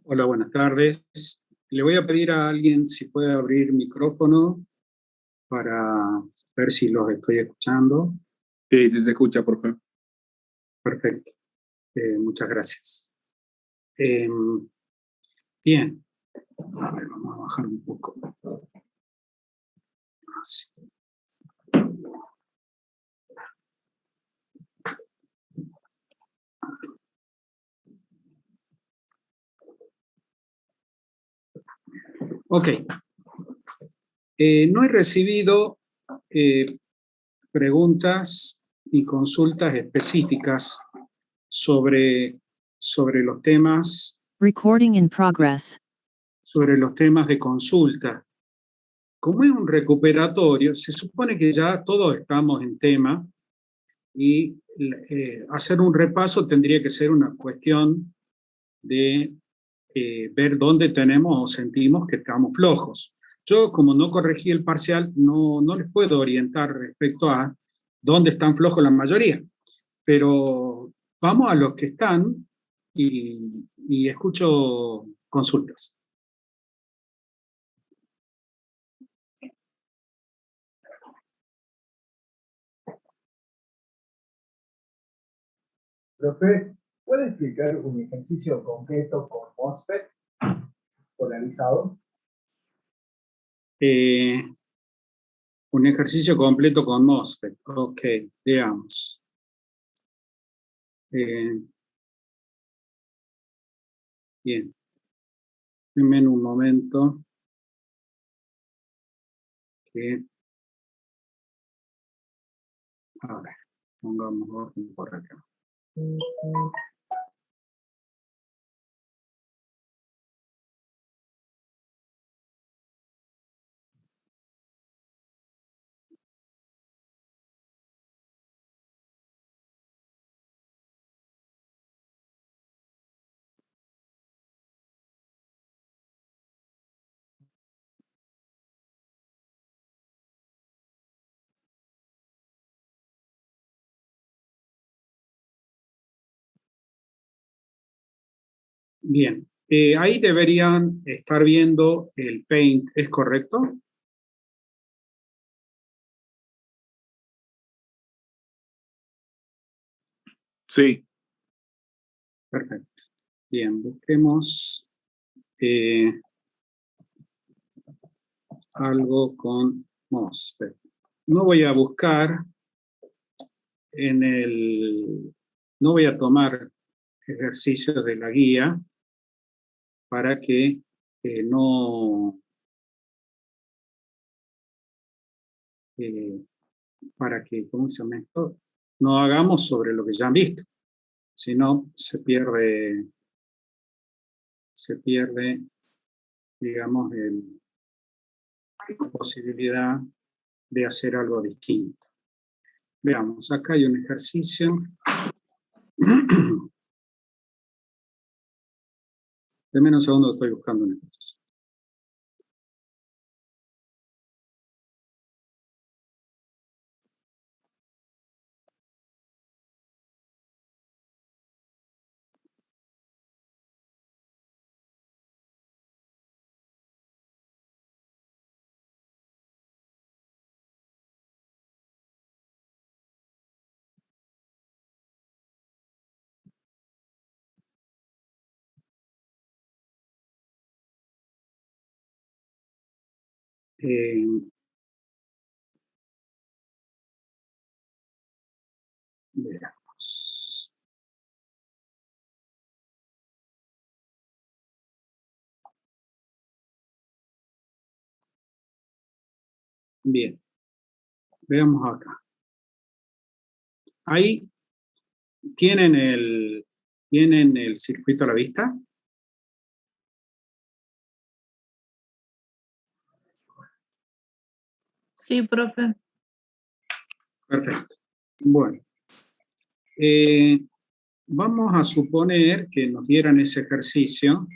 Hola, buenas tardes. Le voy a pedir a alguien si puede abrir micrófono para ver si los estoy escuchando. Sí, sí se escucha, profe. Perfecto. Muchas gracias. Bien. A ver, vamos a bajar un poco. Así. Ok. No he recibido preguntas y consultas específicas sobre los temas. Recording in progress. Sobre los temas de consulta. Como es un recuperatorio, se supone que ya todos estamos en tema y hacer un repaso tendría que ser una cuestión de ver dónde tenemos o sentimos que estamos flojos. Yo, como no corregí el parcial, no les puedo orientar respecto a dónde están flojos la mayoría, pero vamos a los que están y escucho consultas. Profe, ¿puede explicar un ejercicio concreto con MOSFET polarizado? Un ejercicio completo con MOSFET. Ok, veamos. Bien. Denme un momento. A ver, pongamos orden por acá. Bien, ahí deberían estar viendo el Paint, ¿es correcto? Sí. Perfecto. Bien, busquemos algo con MOSFET. No voy a buscar no voy a tomar ejercicios de la guía para que ¿cómo se llama esto? No hagamos sobre lo que ya han visto, sino se pierde, digamos, la posibilidad de hacer algo distinto. Veamos, acá hay un ejercicio. Denme un segundo, estoy buscando un ejercicio. Veamos. Bien, veamos acá. Ahí tienen el circuito a la vista. Sí, profe. Perfecto. Bueno. Vamos a suponer que nos dieran ese ejercicio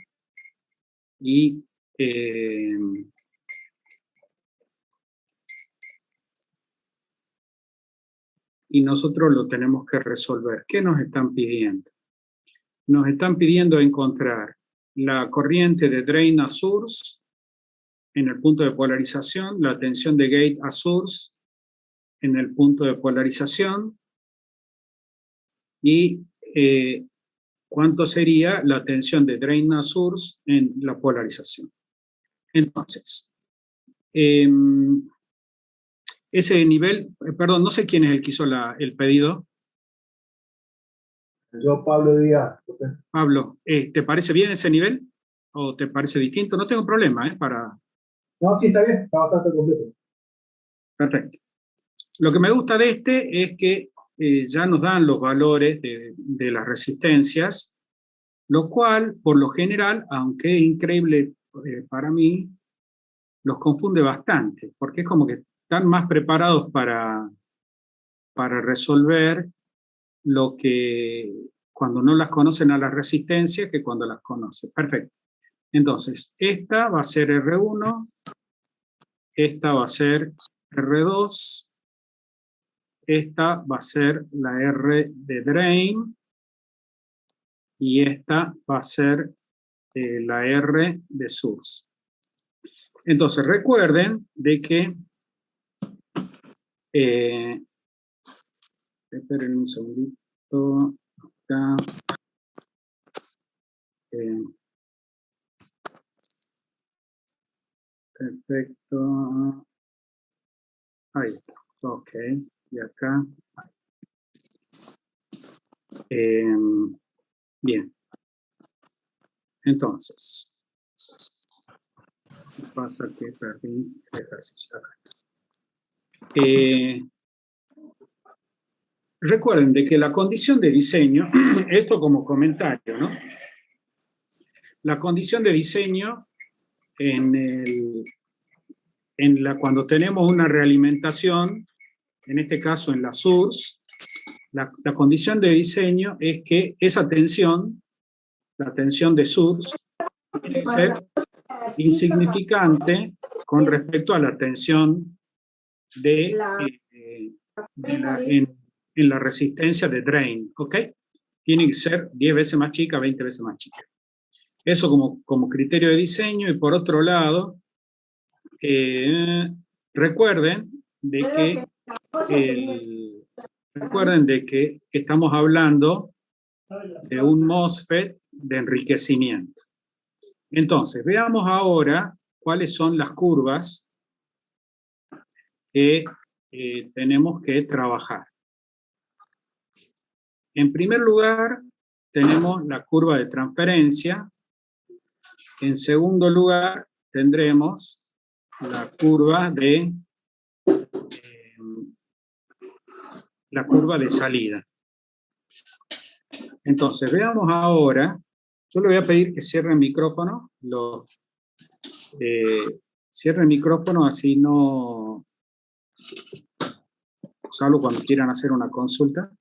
y nosotros lo tenemos que resolver. ¿Qué nos están pidiendo? Nos están pidiendo encontrar la corriente de drain a source en el punto de polarización, la tensión de gate a source en el punto de polarización, y cuánto sería la tensión de drain a source en la polarización. Entonces, ese nivel, perdón, no sé quién es el que hizo el pedido. Yo, Pablo Díaz. Pablo, ¿te parece bien ese nivel? ¿O te parece distinto? No tengo problema, para... No, sí, está bien, está bastante completo. Perfecto. Lo que me gusta de este es que ya nos dan los valores de las resistencias, lo cual, por lo general, aunque es increíble para mí, los confunde bastante, porque es como que están más preparados para resolver lo que cuando no las conocen a las resistencias que cuando las conocen. Perfecto. Entonces, esta va a ser R1, esta va a ser R2, esta va a ser la R de drain, y esta va a ser la R de source. Entonces, recuerden de que esperen un segundito acá. Perfecto. Ahí está. Ok. Y acá. Bien. Entonces, ¿qué pasa? Que perdí el ejercicio acá. Recuerden de que la condición de diseño, esto como comentario, ¿no? La condición de diseño cuando tenemos una realimentación, en este caso en la source, la condición de diseño es que esa tensión, la tensión de source, tiene que ser insignificante con respecto a la tensión en la resistencia de drain, ¿ok? Tiene que ser 10 veces más chica, 20 veces más chica. Eso como criterio de diseño. Y por otro lado, recuerden de que estamos hablando de un MOSFET de enriquecimiento. Entonces, veamos ahora cuáles son las curvas que tenemos que trabajar. En primer lugar, tenemos la curva de transferencia. En segundo lugar, tendremos la curva de salida. Entonces, veamos ahora. Yo le voy a pedir que cierre el micrófono. Cierre el micrófono, así no... Salvo cuando quieran hacer una consulta,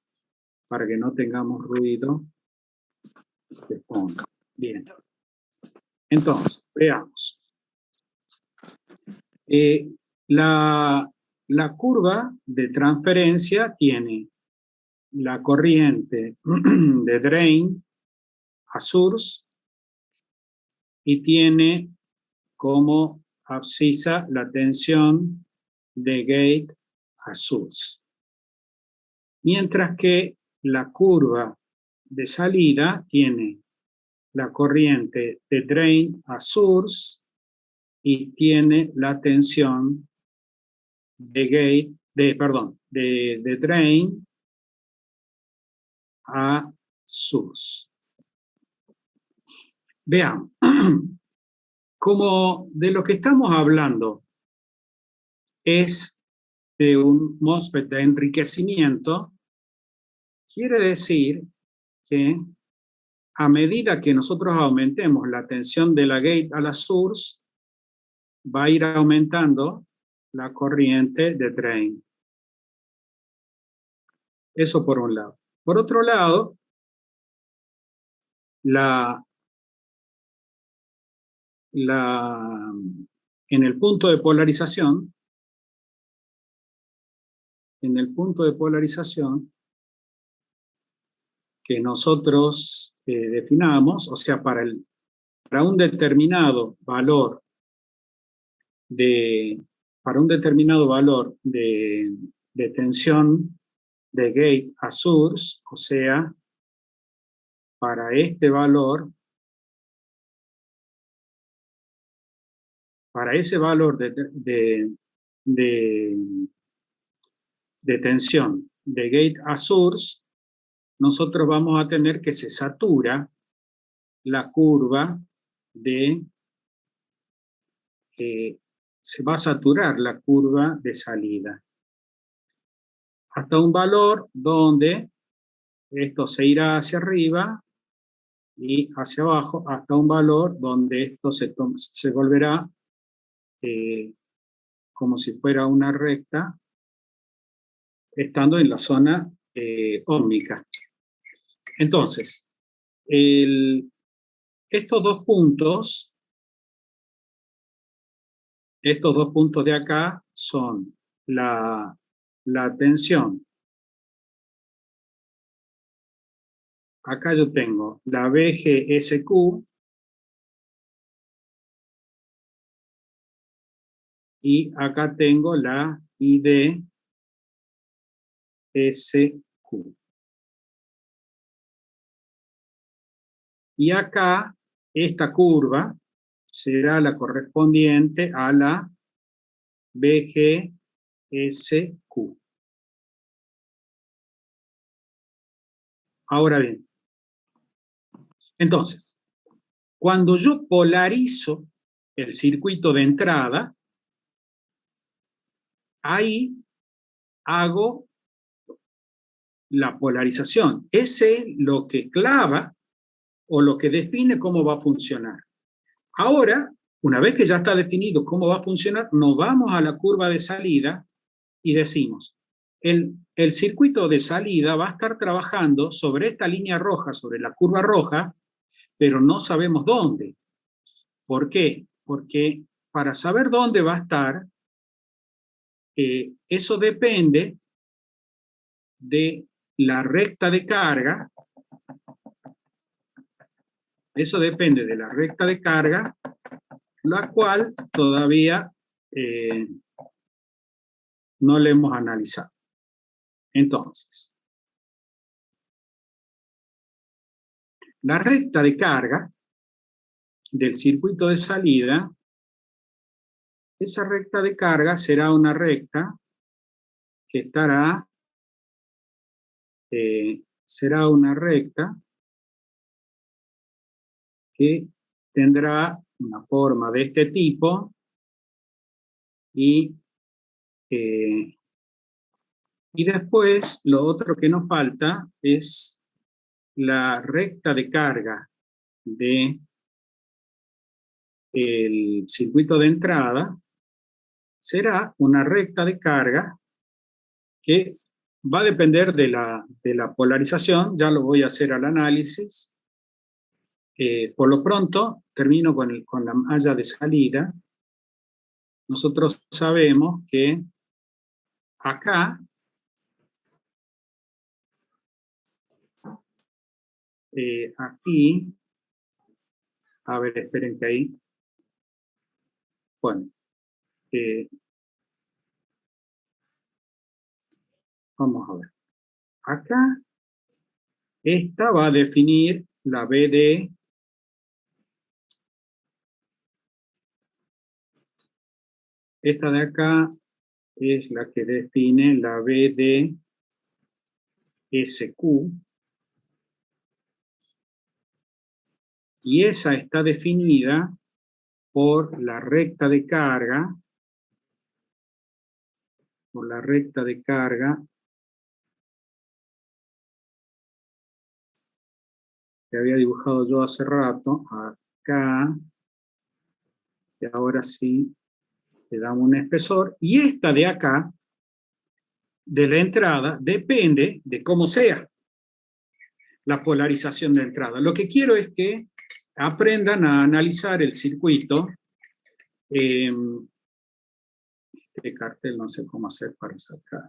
para que no tengamos ruido de fondo. Bien. Entonces, veamos. La curva de transferencia tiene la corriente de drain a source y tiene como abscisa la tensión de gate a source. Mientras que la curva de salida tiene la corriente de drain a source y tiene la tensión de drain a source. Veamos, como de lo que estamos hablando es de un MOSFET de enriquecimiento, quiere decir que a medida que nosotros aumentemos la tensión de la gate a la source, va a ir aumentando la corriente de drain. Eso por un lado. Por otro lado, en el punto de polarización, que nosotros definamos, o sea, para para un determinado valor de tensión de gate a source, o sea, para ese valor de tensión de gate a source, nosotros vamos a tener que se satura la curva se va a saturar la curva de salida hasta un valor donde esto se irá hacia arriba y hacia abajo hasta un valor donde esto se volverá como si fuera una recta, estando en la zona óhmica. Entonces, estos dos puntos de acá son la tensión. Acá yo tengo la BGSQ y acá tengo la IDSQ. Y acá esta curva será la correspondiente a la BGSQ. Ahora bien, entonces, cuando yo polarizo el circuito de entrada, ahí hago la polarización. Ese es lo que clava o lo que define cómo va a funcionar. Ahora, una vez que ya está definido cómo va a funcionar, nos vamos a la curva de salida y decimos, el circuito de salida va a estar trabajando sobre esta línea roja, sobre la curva roja, pero no sabemos dónde. ¿Por qué? Porque para saber dónde va a estar, eso depende de la recta de carga. Eso depende de la recta de carga, la cual todavía no la hemos analizado. Entonces, la recta de carga del circuito de salida, esa recta de carga será una recta que estará, será una recta que tendrá una forma de este tipo y después lo otro que nos falta es la recta de carga del circuito de entrada. Será una recta de carga que va a depender de la polarización. Ya lo voy a hacer al análisis. Por lo pronto, termino con la malla de salida. Nosotros sabemos que acá aquí, a ver, esperen que ahí, bueno, vamos a ver, acá, esta va a definir la BD, esta de acá es la que define la BDSQ, y esa está definida por la recta de carga, que había dibujado yo hace rato, acá, y ahora sí le damos un espesor, y esta de acá, de la entrada, depende de cómo sea la polarización de entrada. Lo que quiero es que aprendan a analizar el circuito. Este cartel no sé cómo hacer para sacar.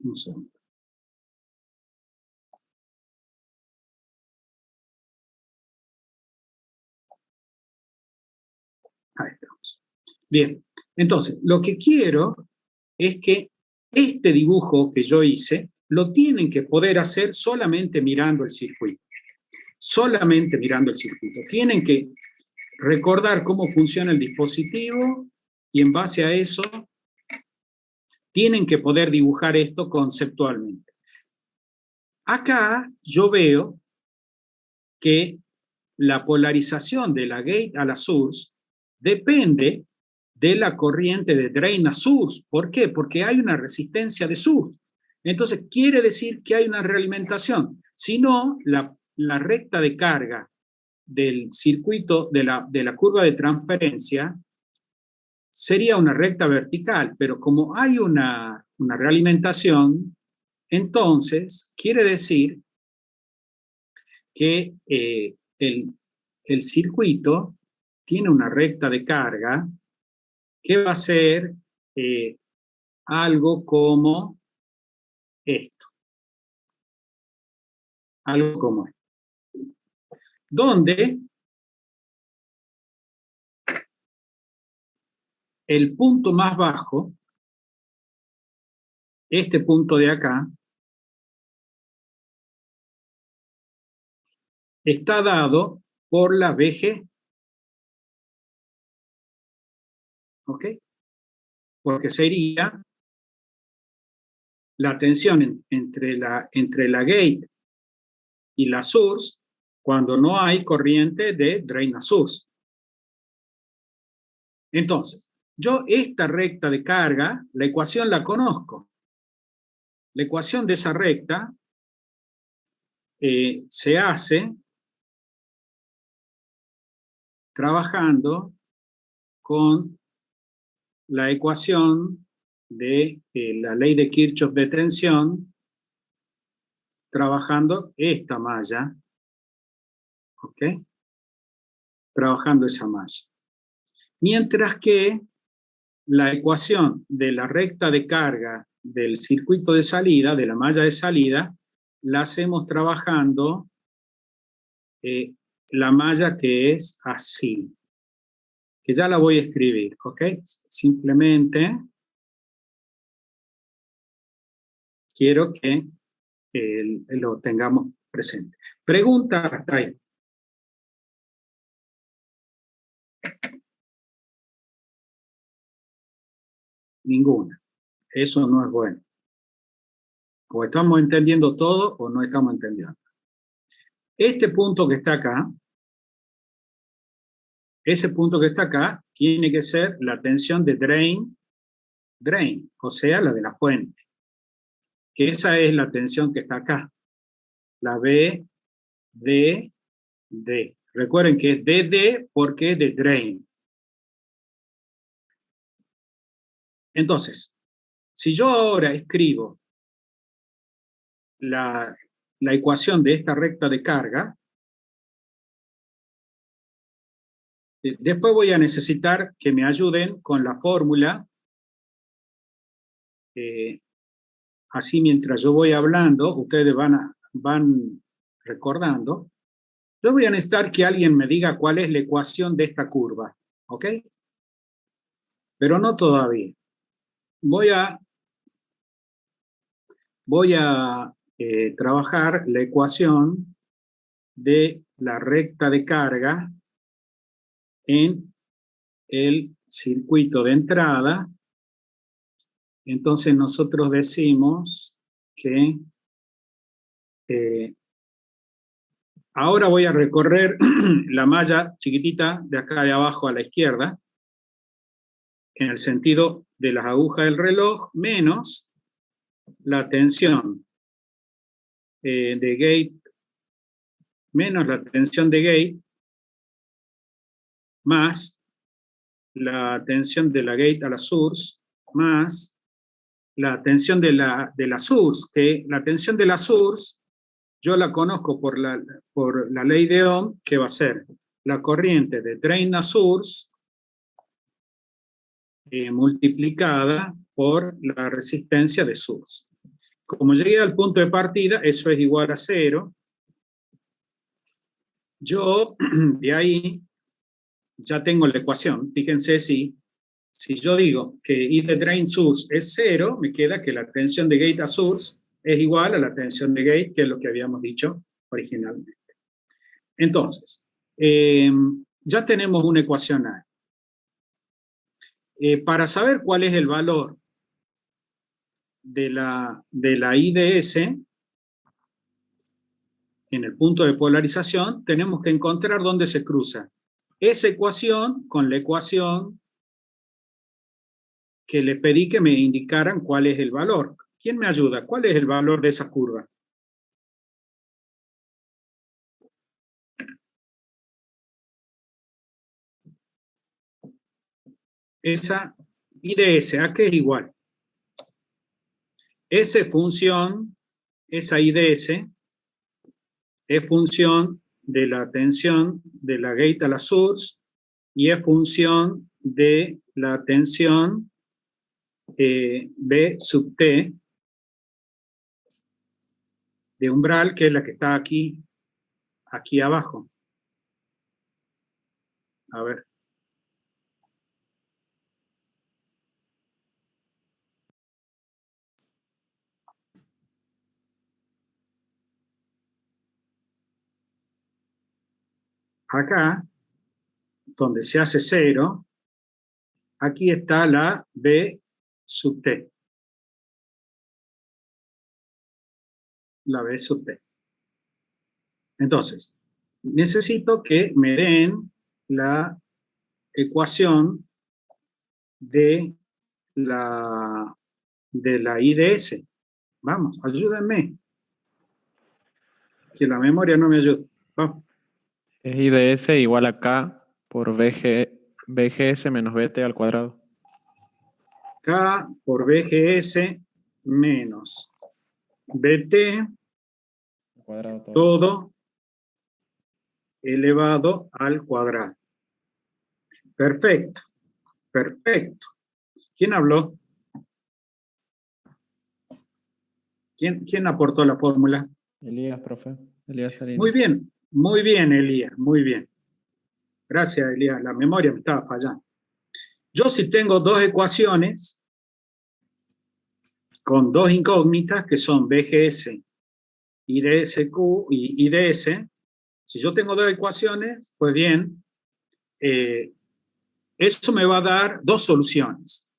Un segundo. Bien, entonces, lo que quiero es que este dibujo que yo hice lo tienen que poder hacer solamente mirando el circuito. Solamente mirando el circuito. Tienen que recordar cómo funciona el dispositivo y en base a eso tienen que poder dibujar esto conceptualmente. Acá yo veo que la polarización de la gate a la source depende de la corriente de drain a source. ¿Por qué? Porque hay una resistencia de source. Entonces, quiere decir que hay una realimentación. Si no, la recta de carga del circuito de la curva de transferencia sería una recta vertical, pero como hay una realimentación, entonces quiere decir que el circuito tiene una recta de carga que va a ser algo como esto. Algo como esto. Donde el punto más bajo, este punto de acá, está dado por la VG. ¿Ok? Porque sería la tensión entre la gate y la source cuando no hay corriente de drain a source. Entonces, yo esta recta de carga, la ecuación la conozco. La ecuación de esa recta se hace trabajando con la ecuación de la ley de Kirchhoff de tensión, trabajando esta malla, ¿ok? Trabajando esa malla. Mientras que la ecuación de la recta de carga del circuito de salida, de la malla de salida, la hacemos trabajando la malla que es así, que ya la voy a escribir, ¿ok? Simplemente quiero que lo tengamos presente. Pregunta hasta ahí. Ninguna. Eso no es bueno. O estamos entendiendo todo o no estamos entendiendo. Este punto que está acá, ese punto que está acá, tiene que ser la tensión de drain, o sea, la de la fuente. Que esa es la tensión que está acá. La B, D, D. Recuerden que es DD porque es de drain. Entonces, si yo ahora escribo la ecuación de esta recta de carga, después voy a necesitar que me ayuden con la fórmula, así mientras yo voy hablando, ustedes van recordando. Yo voy a necesitar que alguien me diga cuál es la ecuación de esta curva, ¿ok? Pero no todavía. Voy a trabajar la ecuación de la recta de carga en el circuito de entrada. Entonces nosotros decimos que ahora voy a recorrer la malla chiquitita de acá de abajo a la izquierda, en el sentido de las agujas del reloj, menos la tensión de gate, menos la tensión de gate, más la tensión de la gate a la source, más la tensión de la source, que la tensión de la source yo la conozco por la ley de Ohm, que va a ser la corriente de drain a source multiplicada por la resistencia de source. Como llegué al punto de partida, eso es igual a 0. Yo de ahí ya tengo la ecuación. Fíjense si si yo digo que I de drain source es 0, me queda que la tensión de gate a source es igual a la tensión de gate, que es lo que habíamos dicho originalmente. Entonces, ya tenemos una ecuación A. Para saber cuál es el valor de la IDS en el punto de polarización, tenemos que encontrar dónde se cruza esa ecuación con la ecuación que le pedí que me indicaran cuál es el valor. ¿Quién me ayuda? ¿Cuál es el valor de esa curva? Esa IDS, ¿a qué es igual? Esa función, esa IDS, es función de la tensión de la gate a la source y es función de la tensión B sub T de umbral, que es la que está aquí abajo. A ver. Acá, donde se hace 0, aquí está la B sub T. La B sub T. Entonces, necesito que me den la ecuación de la IDS. Vamos, ayúdenme. Que la memoria no me ayuda. Vamos. Es IDS igual a K por BGS menos BT al cuadrado. K por BGS menos BT Cuadrado todo elevado al cuadrado. Perfecto, perfecto. ¿Quién habló? ¿Quién aportó la fórmula? Elías, profe. Elías Salinas. Muy bien, Elías, muy bien. Gracias, Elías. La memoria me estaba fallando. Yo si tengo dos ecuaciones con dos incógnitas que son BGS, IDSQ y IDS, si yo tengo dos ecuaciones, pues bien, eso me va a dar dos soluciones.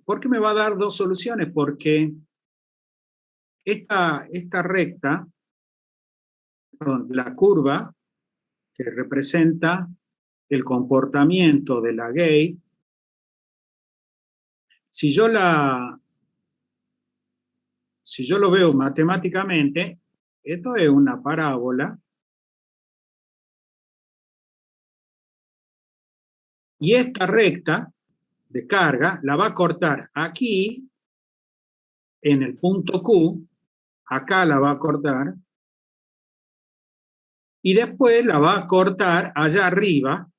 ¿Por qué me va a dar dos soluciones? Porque esta recta, perdón, la curva que representa el comportamiento de la gate, si yo lo veo matemáticamente, esto es una parábola y esta recta de carga la va a cortar aquí en el punto Q, acá la va a cortar y después la va a cortar allá arriba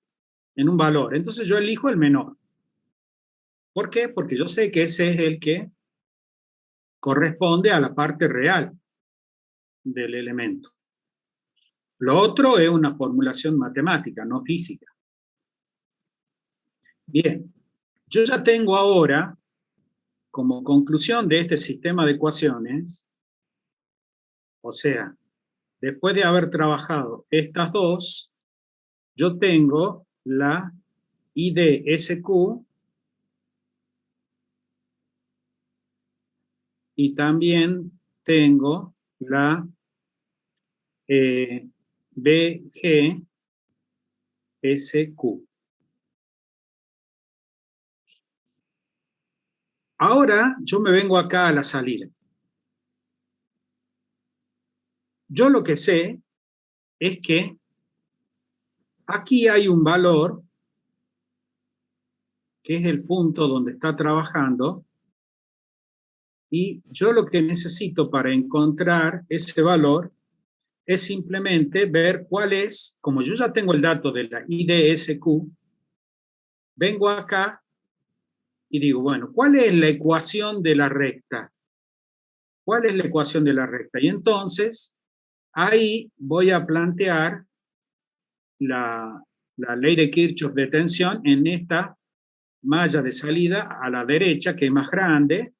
en un valor. Entonces yo elijo el menor. ¿Por qué? Porque yo sé que ese es el que corresponde a la parte real del elemento. Lo otro es una formulación matemática, no física. Bien, yo ya tengo ahora, como conclusión de este sistema de ecuaciones, o sea, después de haber trabajado estas dos, yo tengo la IDSQ y también tengo la BGSQ. Ahora yo me vengo acá a la salida. Yo lo que sé es que aquí hay un valor que es el punto donde está trabajando y yo lo que necesito para encontrar ese valor es simplemente ver cuál es, como yo ya tengo el dato de la IDSQ, vengo acá y digo, bueno, ¿cuál es la ecuación de la recta? ¿Cuál es la ecuación de la recta? Y entonces, ahí voy a plantear la ley de Kirchhoff de tensión en esta malla de salida a la derecha, que es más grande,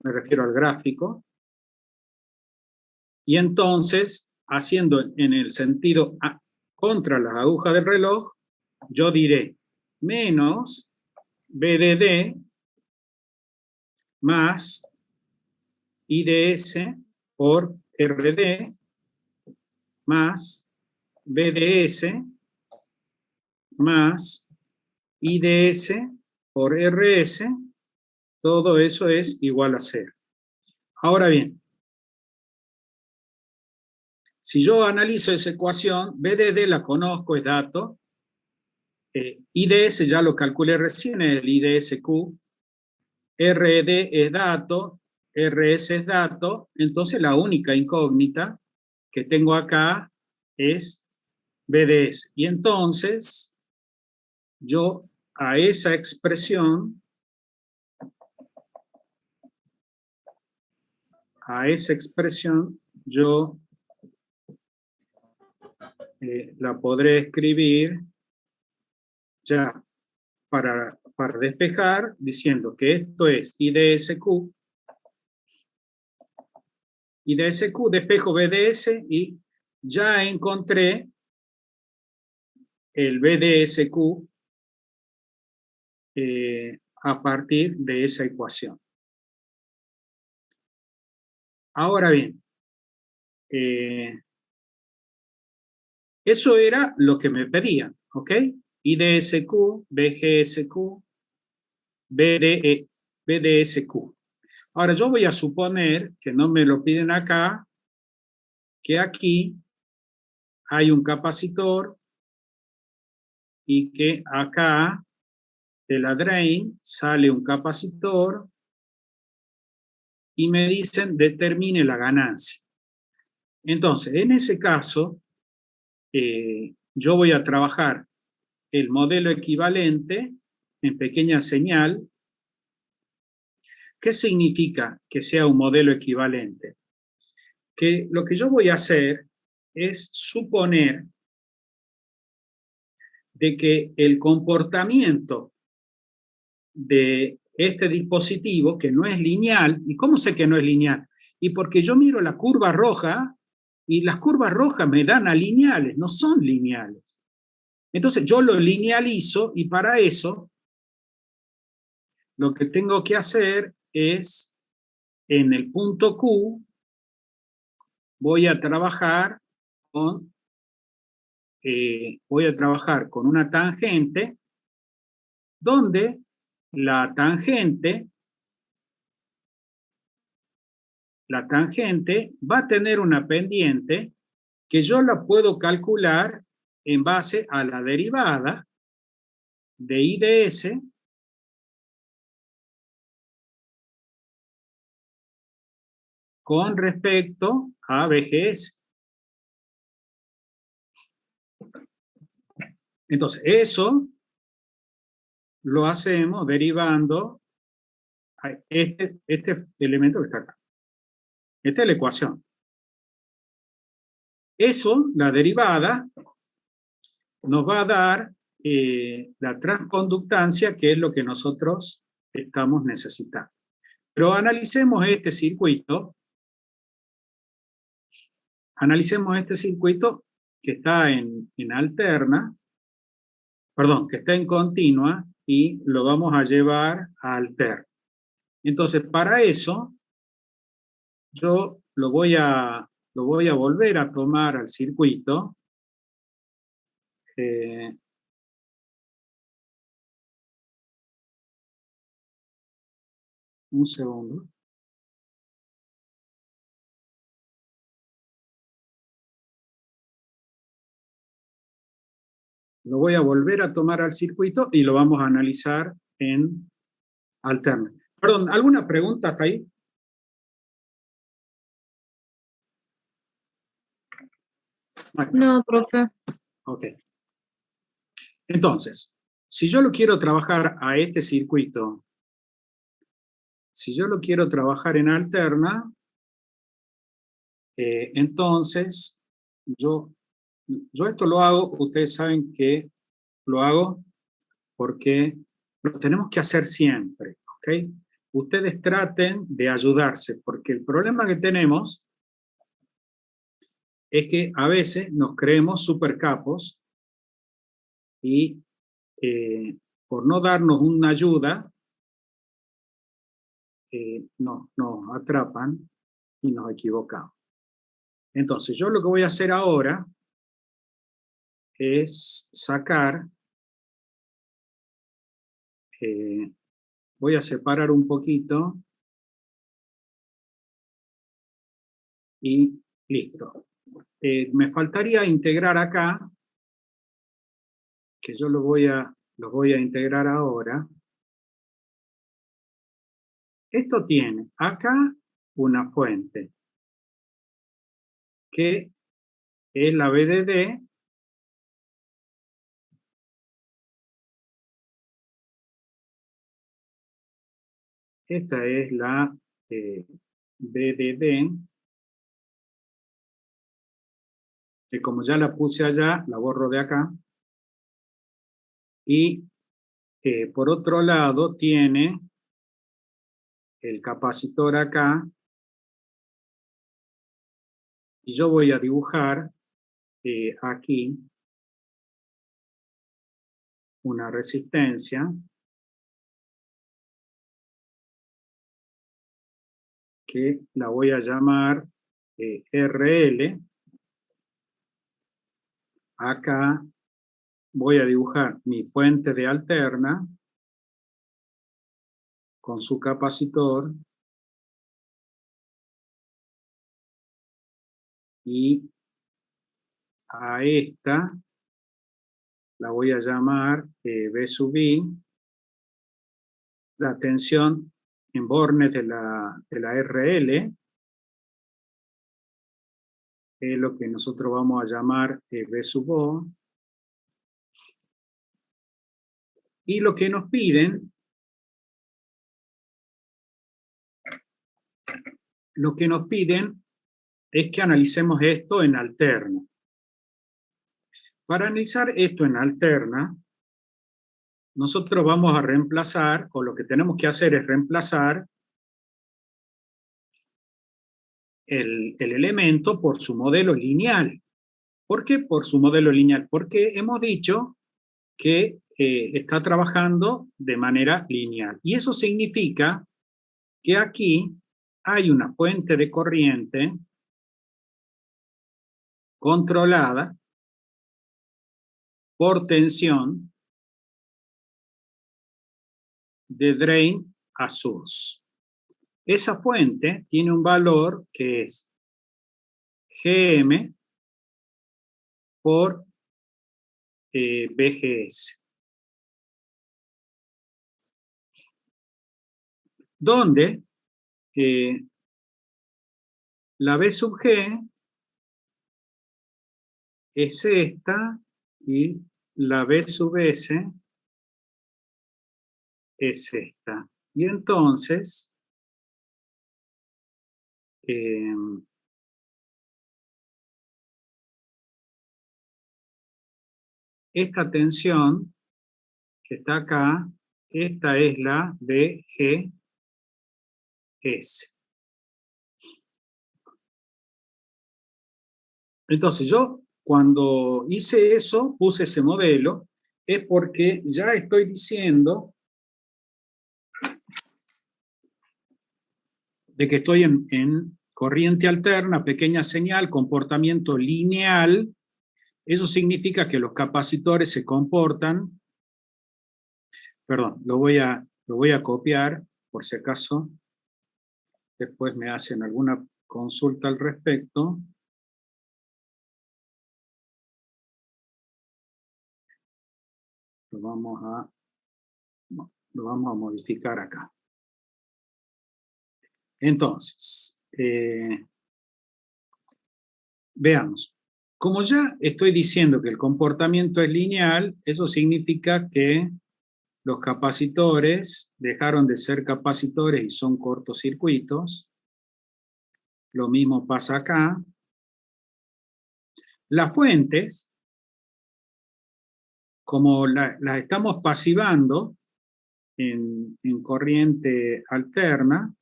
me refiero al gráfico, y entonces, haciendo en el sentido contra las agujas del reloj, yo diré menos BDD más IDS por RD más BDS más IDS por RS, todo eso es igual a 0. Ahora bien, si yo analizo esa ecuación, BDD la conozco, es dato, IDS ya lo calculé recién, el IDSQ, RD es dato, RS es dato, entonces la única incógnita que tengo acá es BDS. Y entonces, yo a esa expresión, yo la podré escribir ya para despejar, diciendo que esto es IDSQ, despejo BDS y ya encontré el BDSQ a partir de esa ecuación. Ahora bien, eso era lo que me pedían, ¿ok? IDSQ, BGSQ, BDSQ. Ahora yo voy a suponer, que no me lo piden acá, que aquí hay un capacitor y que acá de la drain sale un capacitor y me dicen determine la ganancia. Entonces, en ese caso, yo voy a trabajar el modelo equivalente en pequeña señal. ¿Qué significa que sea un modelo equivalente? Que lo que yo voy a hacer es suponer de que el comportamiento de este dispositivo, que no es lineal, ¿y cómo sé que no es lineal? Y porque yo miro la curva roja, y las curvas rojas me dan a lineales, no son lineales. Entonces yo lo linealizo, y para eso lo que tengo que hacer es, en el punto Q, voy a trabajar con una tangente, donde la tangente va a tener una pendiente que yo la puedo calcular en base a la derivada de IDS con respecto a BGS. Entonces, eso lo hacemos derivando a este elemento que está acá. Esta es la ecuación. Eso, la derivada, nos va a dar la transconductancia, que es lo que nosotros estamos necesitando. Pero analicemos este circuito. Analicemos este circuito que está en alterna, perdón, que está en continua, y lo vamos a llevar a alterna. Entonces, para eso, yo lo voy a volver a tomar al circuito. Un segundo. Lo voy a volver a tomar al circuito y lo vamos a analizar en alterna. Perdón, ¿alguna pregunta hasta ahí? No, profe. Ok. Entonces, si yo lo quiero trabajar a este circuito, si yo lo quiero trabajar en alterna, entonces yo esto lo hago, ustedes saben que lo hago porque Lo tenemos que hacer siempre, ¿ok? Ustedes traten de ayudarse, porque el problema que tenemos es que a veces nos creemos super capos y por no darnos una ayuda, nos atrapan y nos equivocamos. Entonces, yo lo que voy a hacer ahora es sacar, voy a separar un poquito y listo. Me faltaría integrar acá, que yo los voy a integrar ahora. Esto tiene acá una fuente, que es la BDD, esta es la BDD, que como ya la puse allá, la borro de acá, y por otro lado tiene el capacitor acá, y yo voy a dibujar aquí una resistencia que la voy a llamar RL. Acá voy a dibujar mi fuente de alterna con su capacitor y a esta la voy a llamar B sub I, la tensión en bornes de la RL, es lo que nosotros vamos a llamar B sub O, y lo que nos piden, es que analicemos esto en alterna. Para analizar esto en alterna, nosotros vamos a reemplazar, o lo que tenemos que hacer es reemplazar el elemento por su modelo lineal. ¿Por qué por su modelo lineal? Porque hemos dicho que está trabajando de manera lineal. Y eso significa que aquí hay una fuente de corriente controlada por tensión de drain a source. Esa fuente tiene un valor que es Gm por BGS. Donde la B sub G es esta y la B sub S es esta. Y entonces, esta tensión que está acá, esta es la BGS. Entonces yo, cuando hice eso, puse ese modelo, es porque ya estoy diciendo de que estoy en corriente alterna, pequeña señal, comportamiento lineal. Eso significa que los capacitores se comportan, perdón, lo voy a copiar, por si acaso después me hacen alguna consulta al respecto. Lo vamos a modificar acá. Entonces, veamos. Como ya estoy diciendo que el comportamiento es lineal, eso significa que los capacitores dejaron de ser capacitores y son cortocircuitos. Lo mismo pasa acá. Las fuentes, como las estamos pasivando, en corriente alterna,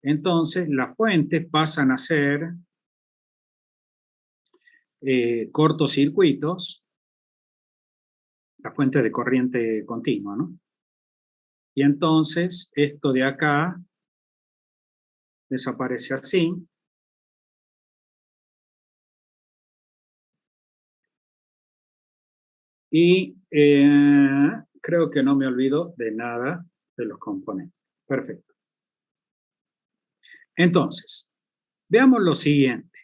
entonces las fuentes pasan a ser cortocircuitos, la fuente de corriente continua, ¿no? Y entonces esto de acá desaparece así. Y creo que no me olvido de nada de los componentes. Perfecto. Entonces, veamos lo siguiente.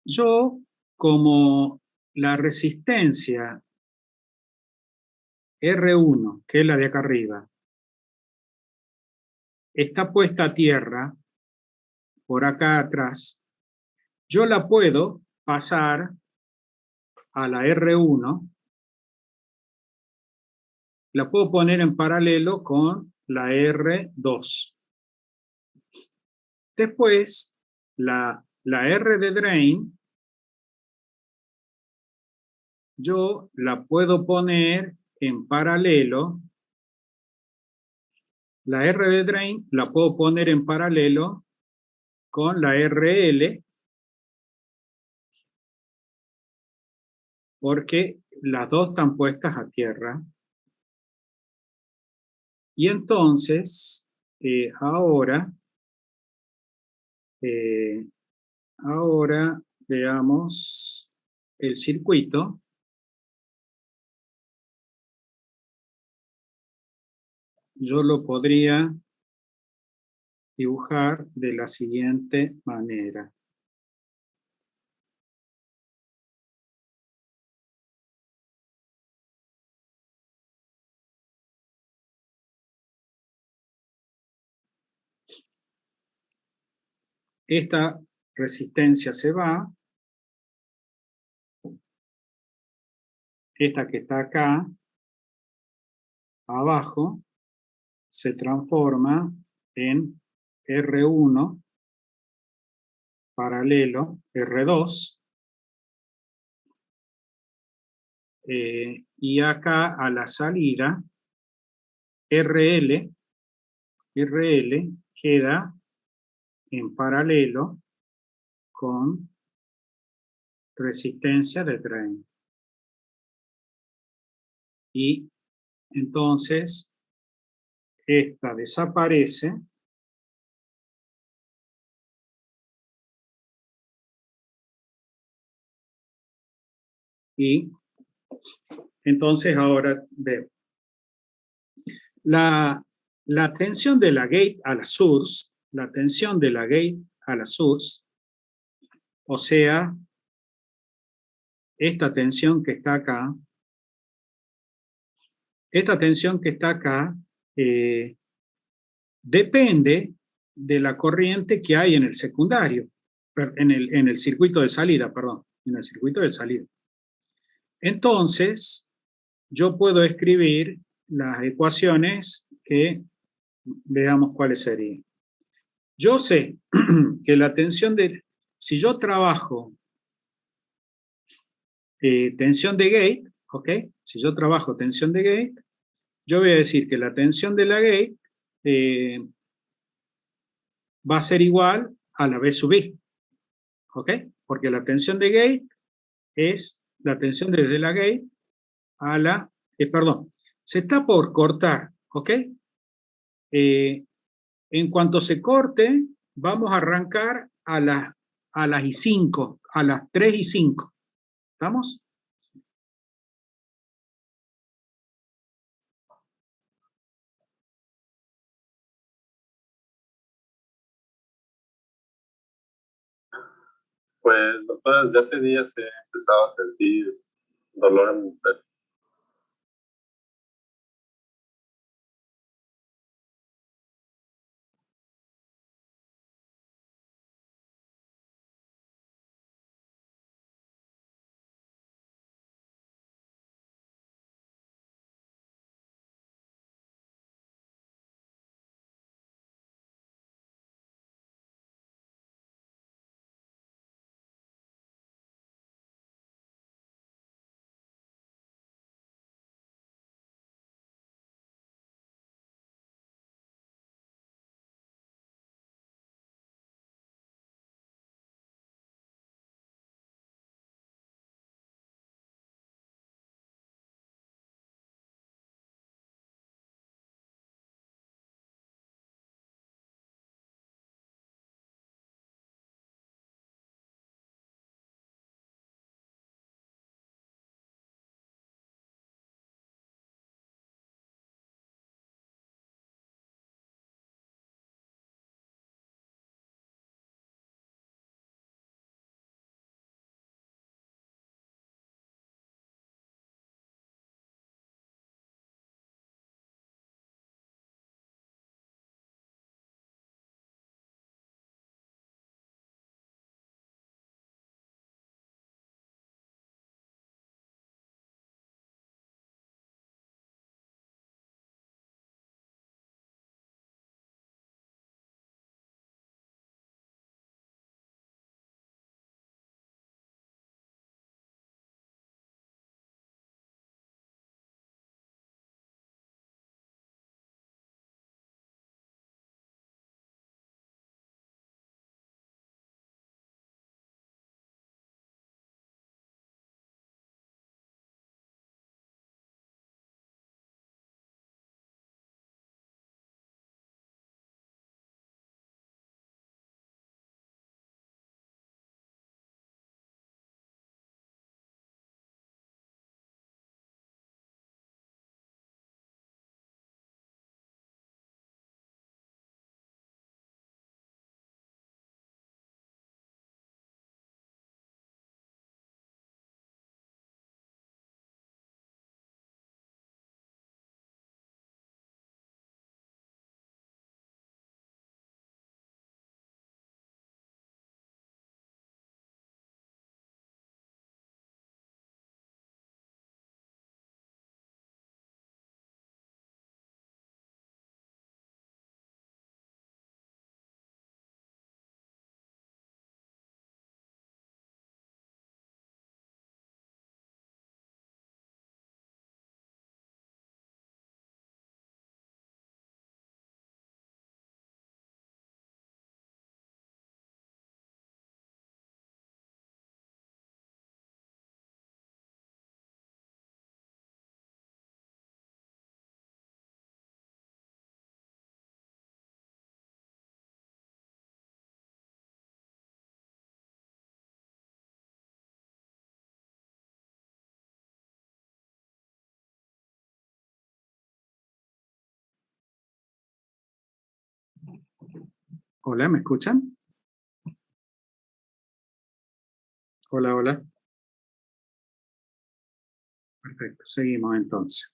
Yo, como la resistencia R1, que es la de acá arriba, está puesta a tierra, por acá atrás, yo la puedo pasar a la R1, la puedo poner en paralelo con la R2. Después, la R de drain, yo la puedo poner en paralelo. La R de drain la puedo poner en paralelo con la RL, porque las dos están puestas a tierra. Y entonces, ahora veamos el circuito. Yo lo podría dibujar de la siguiente manera. Esta resistencia se va. Esta que está acá, abajo, se transforma en R1 paralelo R2. Y acá a la salida, RL queda en paralelo con resistencia de drain. Y entonces esta desaparece y entonces ahora veo la tensión de la gate a la source, la tensión de la gate a la source, o sea, esta tensión que está acá, depende de la corriente que hay en el secundario, en el circuito de salida, perdón, en el circuito de salida. Entonces, yo puedo escribir las ecuaciones que veamos cuáles serían. Yo sé que la tensión si yo trabajo tensión de gate, ¿ok? Si yo trabajo tensión de gate, yo voy a decir que la tensión de la gate va a ser igual a la B sub I, ¿ok? Porque la tensión de gate es la tensión desde la gate a la, perdón, se está por cortar, ¿ok? En cuanto se corte, vamos a arrancar a las I5, a las 3:05. ¿Estamos? Pues, doctora, desde hace días he empezado a sentir dolor en mi pecho. Hola, ¿me escuchan? Hola, hola. Perfecto, seguimos entonces.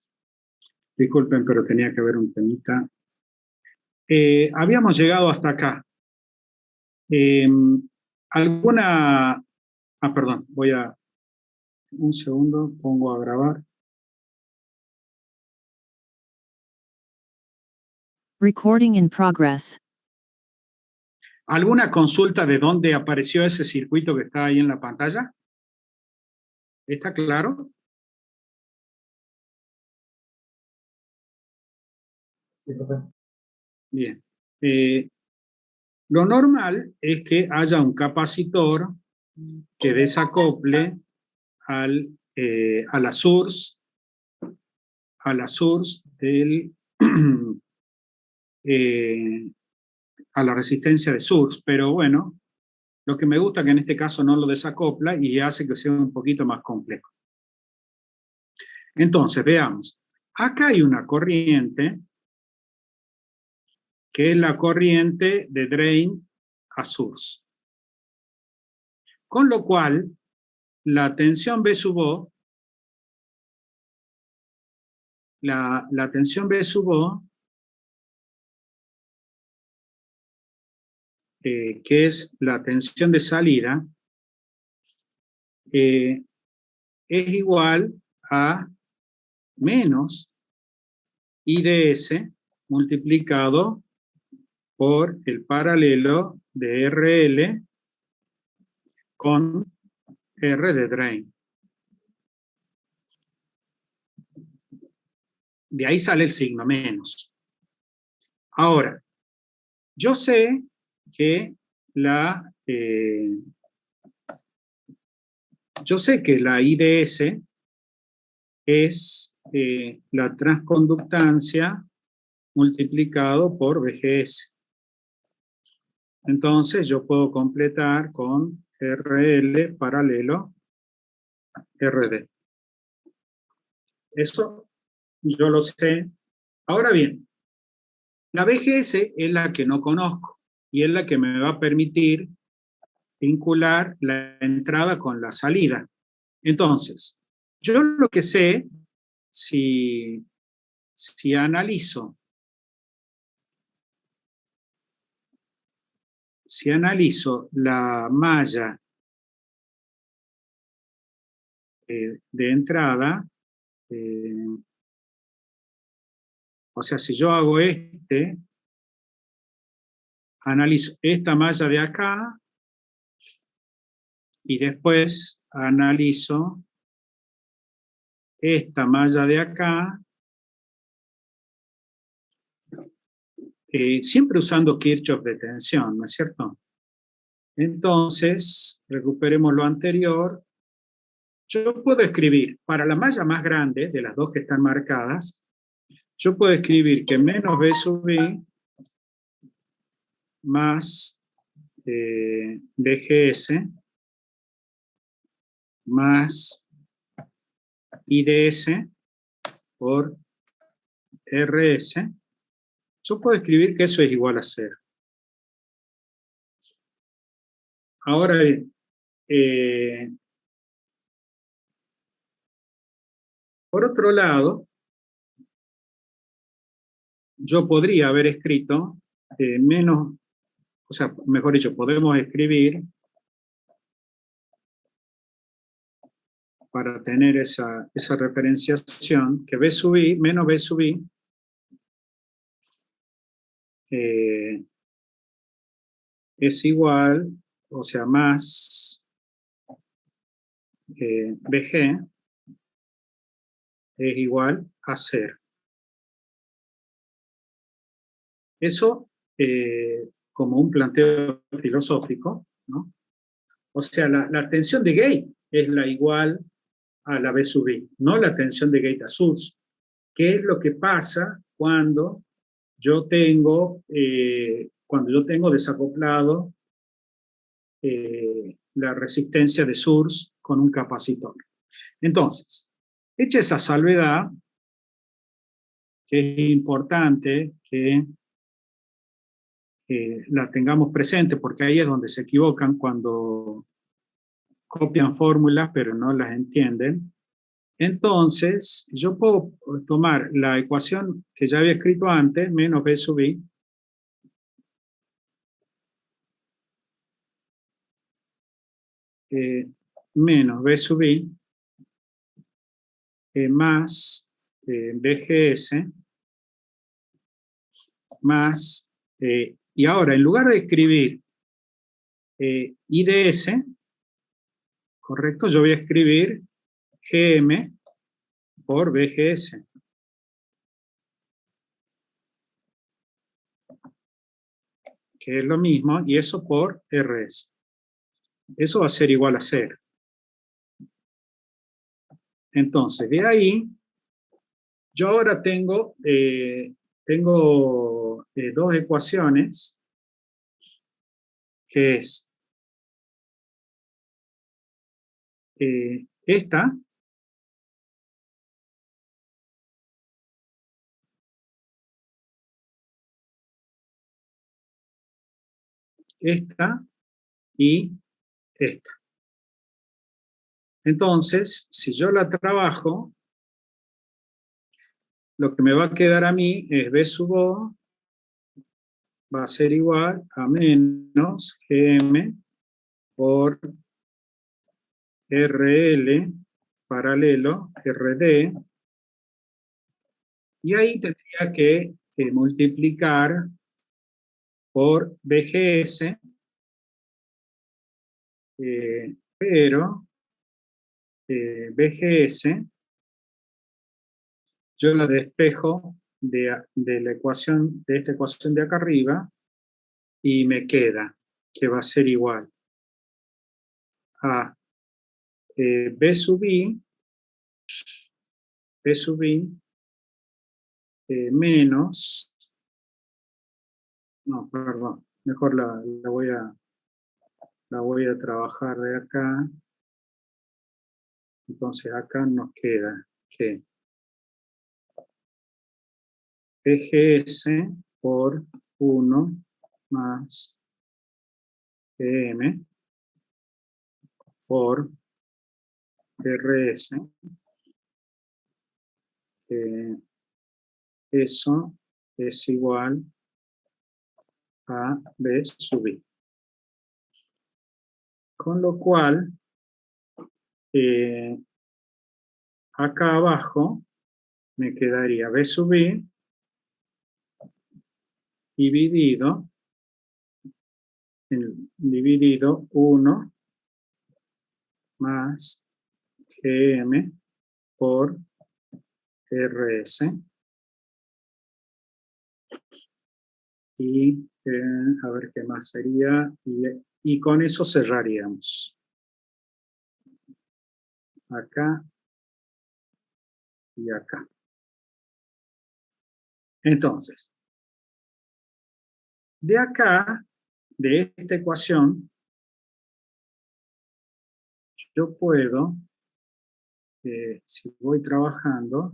Disculpen, pero tenía que haber un temita. Habíamos llegado hasta acá. ¿Alguna... Ah, perdón, voy a... Un segundo, pongo a grabar. Recording in progress. ¿Alguna consulta de dónde apareció ese circuito que está ahí en la pantalla? ¿Está claro? Sí, profe. Bien. Lo normal es que haya un capacitor que desacople a la source del, a la resistencia de source, pero bueno, lo que me gusta es que en este caso no lo desacopla y hace que sea un poquito más complejo. Entonces, veamos. Acá hay una corriente que es la corriente de drain a source. Con lo cual, la tensión V sub O, la tensión V sub O, que es la tensión de salida, es igual a menos IDS multiplicado por el paralelo de RL con R de drain. De ahí sale el signo menos. Ahora, yo sé que la IDS es la transconductancia multiplicado por VGS. Entonces yo puedo completar con RL paralelo RD. Eso yo lo sé. Ahora bien, la VGS es la que no conozco y es la que me va a permitir vincular la entrada con la salida. Entonces, yo lo que sé, si analizo la malla de entrada, o sea, si yo hago analizo esta malla de acá y después analizo esta malla de acá, siempre usando Kirchhoff de tensión, ¿no es cierto? Entonces, recuperemos lo anterior. Yo puedo escribir, para la malla más grande, de las dos que están marcadas, yo puedo escribir que menos B sub I más BGS más IDS por RS. Yo puedo escribir que eso es igual a 0. Ahora bien, por otro lado, yo podría haber escrito menos, o sea, mejor dicho, podemos escribir para tener esa referenciación, que B sub I menos B sub I es igual, o sea, más BG es igual a 0. Eso como un planteo filosófico, ¿no? O sea, la tensión de gate es la igual a la B sub I, no la tensión de gate a source. ¿Qué es lo que pasa cuando yo tengo desacoplado la resistencia de source con un capacitor? Entonces, hecha esa salvedad, que es importante que la tengamos presente, porque ahí es donde se equivocan cuando copian fórmulas pero no las entienden. Entonces, yo puedo tomar la ecuación que ya había escrito antes, menos b sub i, menos b sub i, más bgs, más, y ahora en lugar de escribir IDS, correcto, yo voy a escribir GM por BGS. Que es lo mismo, y eso por RS. Eso va a ser igual a 0. Entonces, de ahí, yo ahora tengo dos ecuaciones, que es esta, y esta. Entonces, si yo la trabajo, lo que me va a quedar a mí es B sub O va a ser igual a menos GM por RL paralelo RD, y ahí tendría que multiplicar por BGS, pero BGS yo la despejo de la ecuación, de esta ecuación de acá arriba, y me queda que va a ser igual a B sub i menos, no, perdón, mejor la voy a trabajar de acá. Entonces acá nos queda que BGS por 1 más GM por RS. Eso es igual a B sub i. Con lo cual, acá abajo me quedaría B sub i dividido 1 más GM por RS. Y a ver qué más sería. Y con eso cerraríamos. Acá y acá. Entonces, de acá, de esta ecuación, yo puedo, si voy trabajando,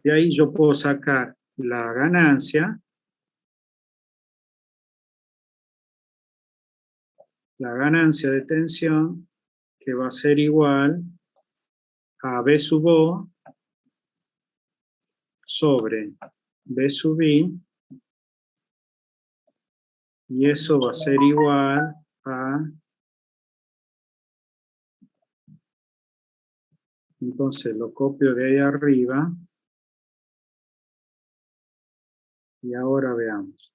de ahí yo puedo sacar la ganancia, de tensión, que va a ser igual a B sub O sobre B sub I, y eso va a ser igual a, entonces lo copio de ahí arriba, y ahora veamos.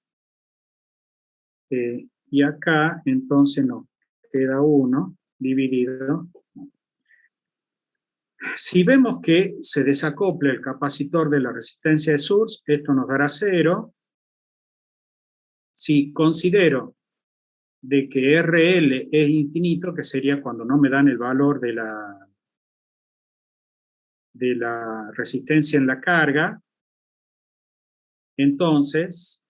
Y acá entonces nos queda 1 dividido. Si vemos que se desacopla el capacitor de la resistencia de source, esto nos dará 0. Si considero de que RL es infinito, que sería cuando no me dan el valor de la resistencia en la carga, entonces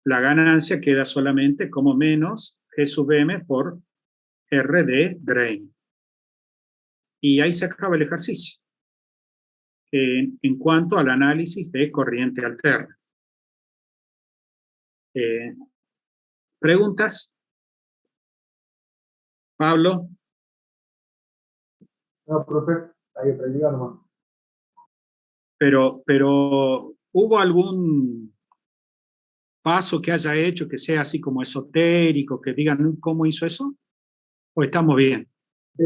la ganancia queda solamente como menos G sub M por R de drain. Y ahí se acaba el ejercicio. en cuanto al análisis de corriente alterna. ¿Preguntas? Pablo. No, profe, ahí aprendido nomás. Pero ¿hubo algún paso que haya hecho que sea así como esotérico, que digan cómo hizo eso? ¿O estamos bien?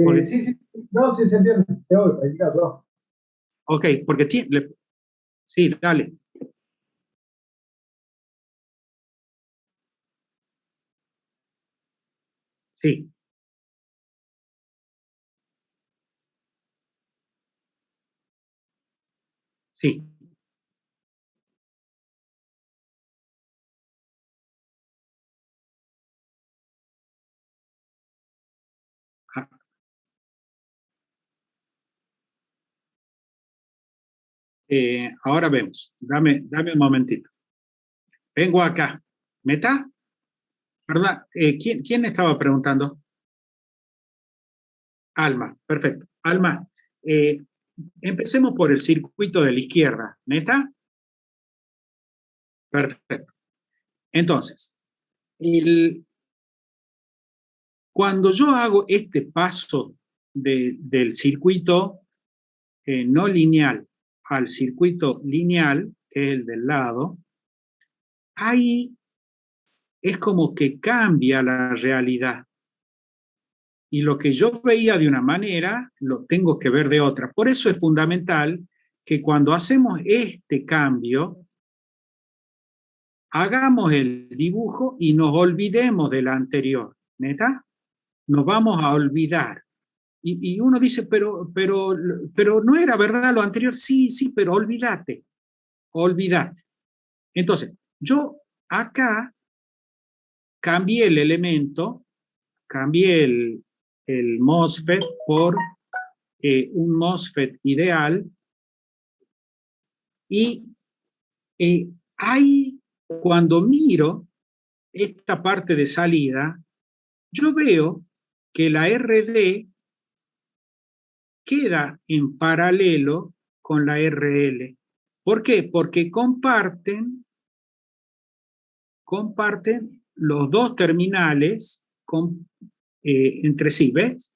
Porque, Sí, no, sí se entiende. Tengo que practicar yo. ok, porque tiene... Sí, dale. Sí. Sí. Ah, ahora vemos. Dame un momentito. Vengo acá. ¿Meta? ¿Verdad? ¿Quién estaba preguntando? Alma, perfecto. Alma, empecemos por el circuito de la izquierda. ¿Meta? Perfecto. Entonces, cuando yo hago este paso del circuito no lineal al circuito lineal, que es el del lado, ahí es como que cambia la realidad. Y lo que yo veía de una manera, lo tengo que ver de otra. Por eso es fundamental que cuando hacemos este cambio, hagamos el dibujo y nos olvidemos del anterior. ¿Neta? Nos vamos a olvidar. Y uno dice, pero no era verdad lo anterior. Sí, pero olvídate. Entonces, yo acá cambié el elemento, cambié el MOSFET por un MOSFET ideal, y ahí, cuando miro esta parte de salida, yo veo que la RD queda en paralelo con la RL. ¿Por qué? Porque comparten los dos terminales entre sí, ¿ves?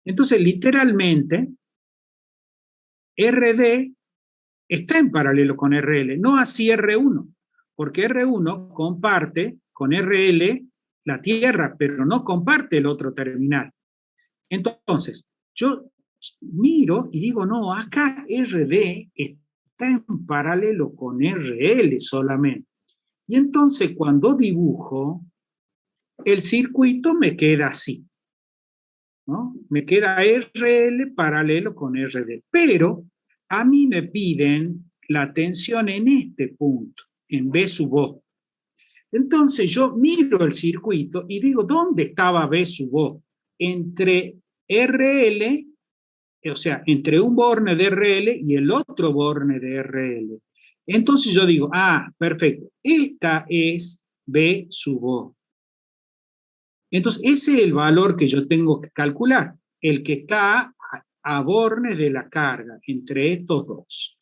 Entonces, literalmente, RD está en paralelo con RL, no así R1, porque R1 comparte con RL la tierra, pero no comparte el otro terminal. Entonces, yo miro y digo, no, acá RD está en paralelo con RL solamente. Y entonces, cuando dibujo, el circuito me queda así, ¿no? Me queda RL paralelo con RD, pero a mí me piden la tensión en este punto, en B sub O. Entonces yo miro el circuito y digo, ¿dónde estaba B sub O? Entre RL, o sea, entre un borne de RL y el otro borne de RL. Entonces yo digo, perfecto, esta es B sub O. Entonces, ese es el valor que yo tengo que calcular, el que está a bornes de la carga, entre estos dos.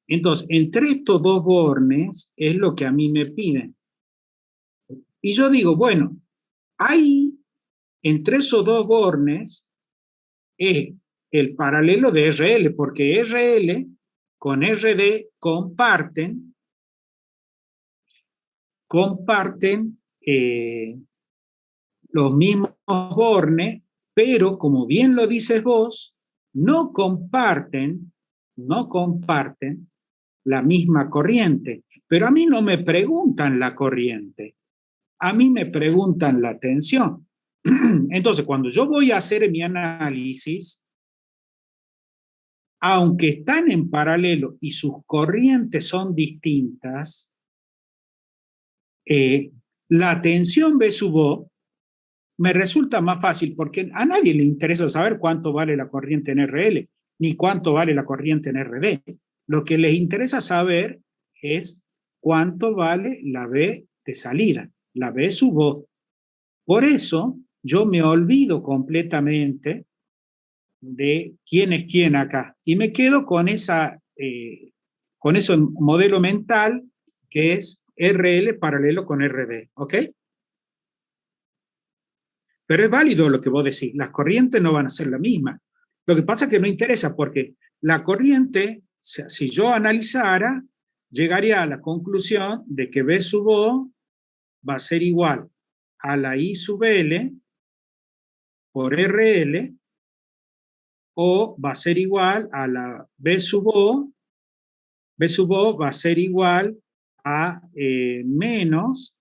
Entonces, entre estos dos bornes es lo que a mí me piden. Y yo digo, bueno, ahí, entre esos dos bornes, es el paralelo de RL, porque RL con RD comparten los mismos bornes, pero como bien lo dices vos, no comparten la misma corriente. Pero a mí no me preguntan la corriente, a mí me preguntan la tensión. Entonces, cuando yo voy a hacer mi análisis, aunque están en paralelo y sus corrientes son distintas, la tensión B sub O me resulta más fácil, porque a nadie le interesa saber cuánto vale la corriente en RL, ni cuánto vale la corriente en RD. Lo que les interesa saber es cuánto vale la B de salida, la B sub O. Por eso yo me olvido completamente de quién es quién acá. Y me quedo con con ese modelo mental que es RL paralelo con RD, ¿ok? Pero es válido lo que vos decís, las corrientes no van a ser la misma. Lo que pasa es que no interesa porque la corriente, si yo analizara, llegaría a la conclusión de que B sub O va a ser igual a la I sub L por RL, o va a ser igual a la B sub O va a ser igual a menos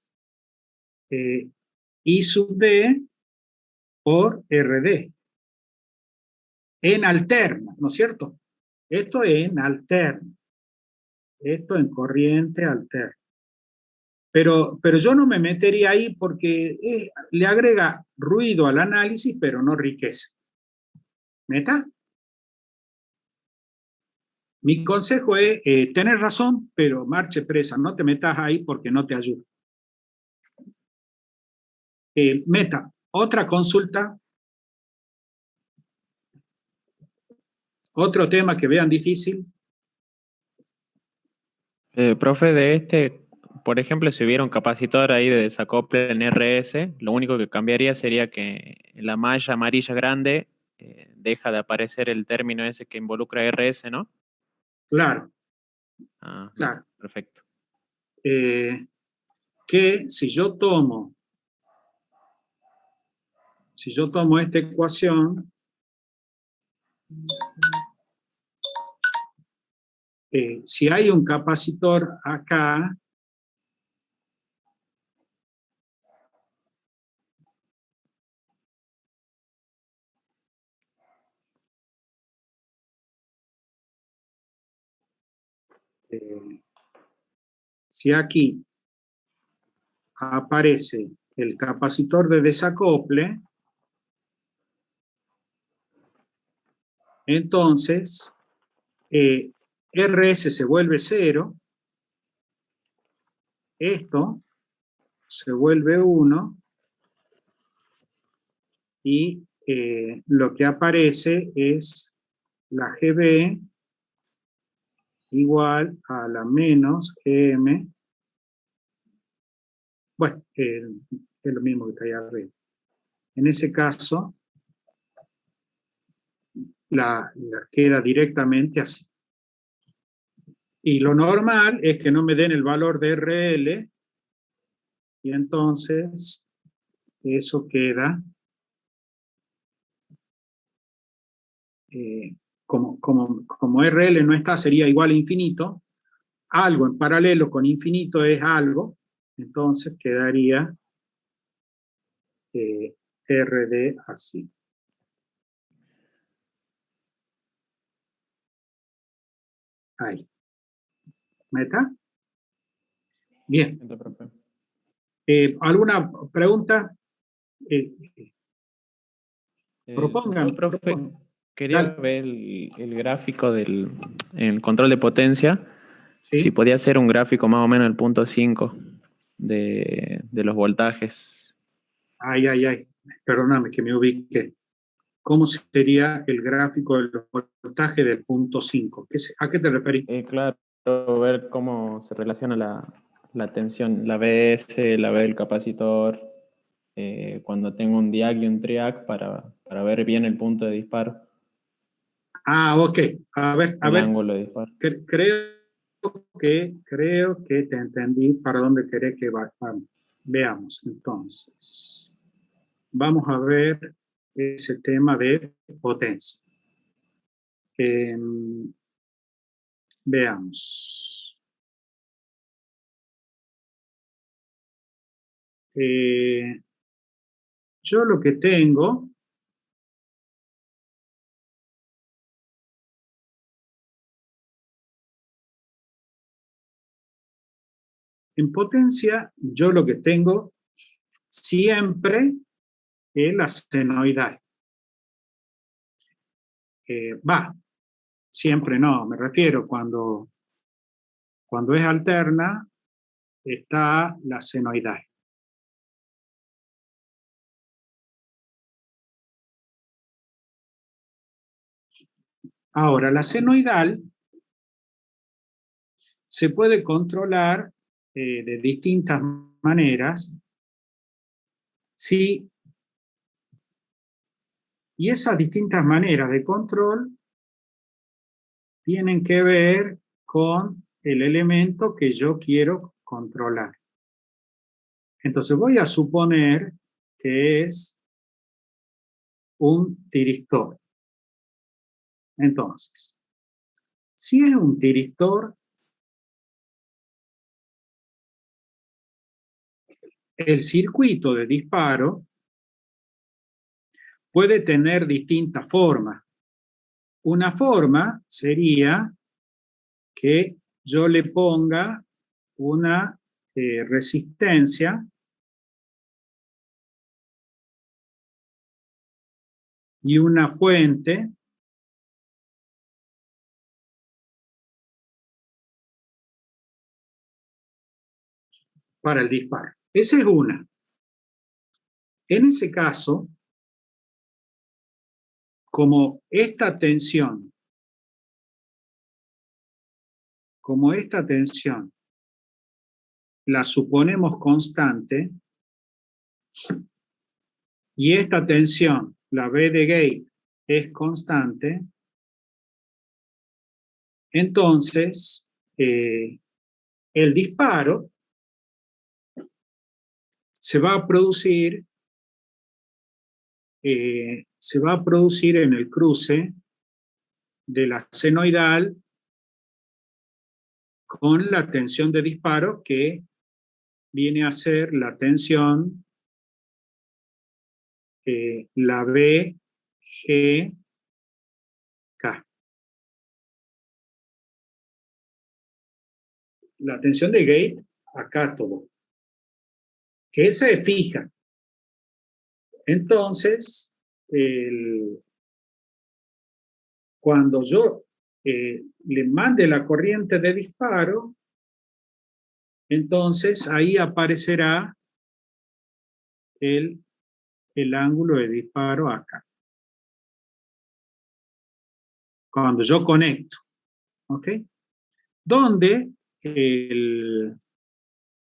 I sub D por RD. En alterna, ¿no es cierto? Esto en alterna. Esto en corriente alterna. Pero yo no me metería ahí porque le agrega ruido al análisis, pero no riqueza. ¿Meta? Mi consejo es tener razón, pero marche presa, no te metas ahí porque no te ayuda. Meta, otra consulta. Otro tema que vean difícil. Profe, de este, por ejemplo, si hubiera un capacitor ahí de desacople en RS, lo único que cambiaría sería que en la malla amarilla grande deja de aparecer el término ese que involucra RS, ¿no? Claro, Ah, claro. perfecto. Que si yo tomo esta ecuación, si hay un capacitor acá, si aquí aparece el capacitor de desacople, entonces RS se vuelve 0, esto se vuelve 1, y lo que aparece es la GB igual a la menos EM. Bueno, es lo mismo que está ahí arriba. En ese caso, la queda directamente así. Y lo normal es que no me den el valor de RL, y entonces eso queda como RL no está, sería igual a infinito. Algo en paralelo con infinito es algo, entonces quedaría RD así. Ahí. ¿Meta? Bien. ¿Alguna pregunta? Propongan. Yo, profe, quería Dale. ver el gráfico del el control de potencia. ¿Sí? Si podía hacer un gráfico más o menos el punto 5 de los voltajes. Ay. Perdóname que me ubique. ¿Cómo sería el gráfico del voltaje del punto 5? ¿A qué te referís? Claro, ver cómo se relaciona la tensión, la BS, la B del capacitor, cuando tengo un diag y un triac para ver bien el punto de disparo. Ok. A ver. Ángulo de disparo. Creo que te entendí para dónde querés que vayamos. Veamos, entonces. Vamos a ver ese tema de potencia. Veamos. Yo lo que tengo en potencia, yo lo que tengo siempre es la senoidal. Siempre no, me refiero cuando es alterna, está la senoidal. Ahora, la senoidal se puede controlar de distintas maneras. Sí, y esas distintas maneras de control tienen que ver con el elemento que yo quiero controlar. Entonces voy a suponer que es un tiristor. Entonces, si es un tiristor, el circuito de disparo puede tener distintas formas. Una forma sería que yo le ponga una resistencia y una fuente para el disparo. Esa es una. En ese caso, como esta tensión la suponemos constante, y esta tensión, la B de gate, es constante, entonces el disparo se va a producir en el cruce de la senoidal con la tensión de disparo, que viene a ser la tensión, la BGK. La tensión de gate acá todo, que esa es fija. Entonces, cuando yo le mande la corriente de disparo, entonces ahí aparecerá el ángulo de disparo acá. Cuando yo conecto, ¿ok? Donde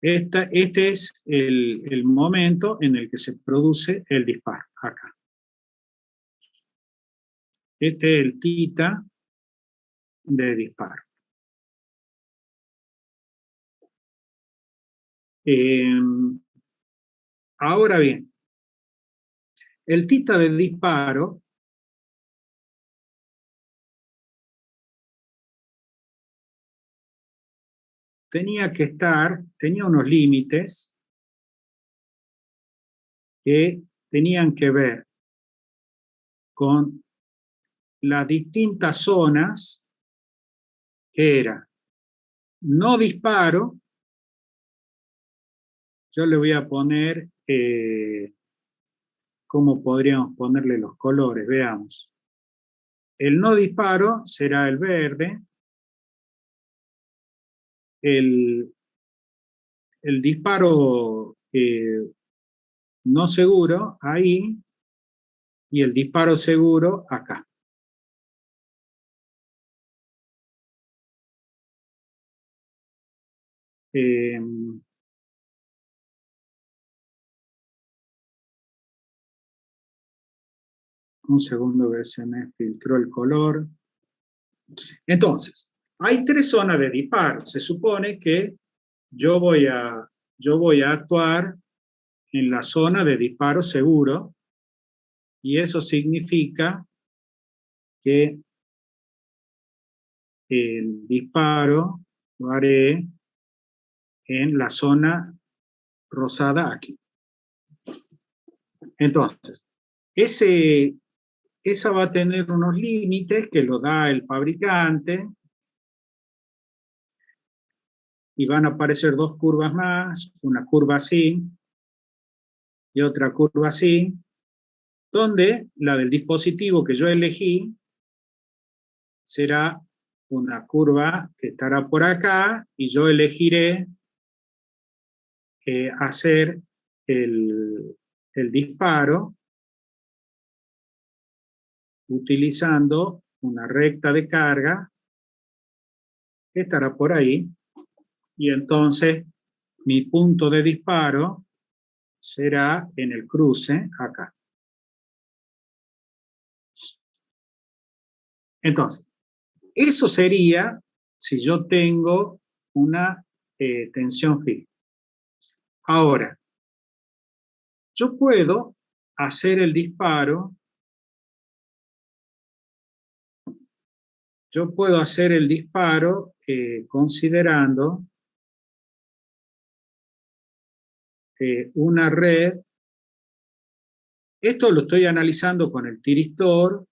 este es el momento en el que se produce el disparo, acá. Este es el tita de disparo. Ahora bien, el tita de disparo tenía unos límites que tenían que ver con las distintas zonas, que era no disparo. Yo le voy a poner, ¿cómo podríamos ponerle los colores? Veamos. El no disparo será el verde, el disparo no seguro ahí, y el disparo seguro acá. Un segundo, que se me filtró el color. Entonces, hay tres zonas de disparo. Se supone que yo voy a actuar en la zona de disparo seguro, y eso significa que el disparo lo haré en la zona rosada aquí. Entonces, esa va a tener unos límites que lo da el fabricante, y van a aparecer dos curvas más, una curva así y otra curva así, donde la del dispositivo que yo elegí será una curva que estará por acá, y yo elegiré hacer el disparo utilizando una recta de carga que estará por ahí, y entonces mi punto de disparo será en el cruce acá. Entonces, eso sería si yo tengo una tensión fija. Ahora, yo puedo hacer el disparo. Yo puedo hacer el disparo considerando una red. Esto lo estoy analizando con el tiristor,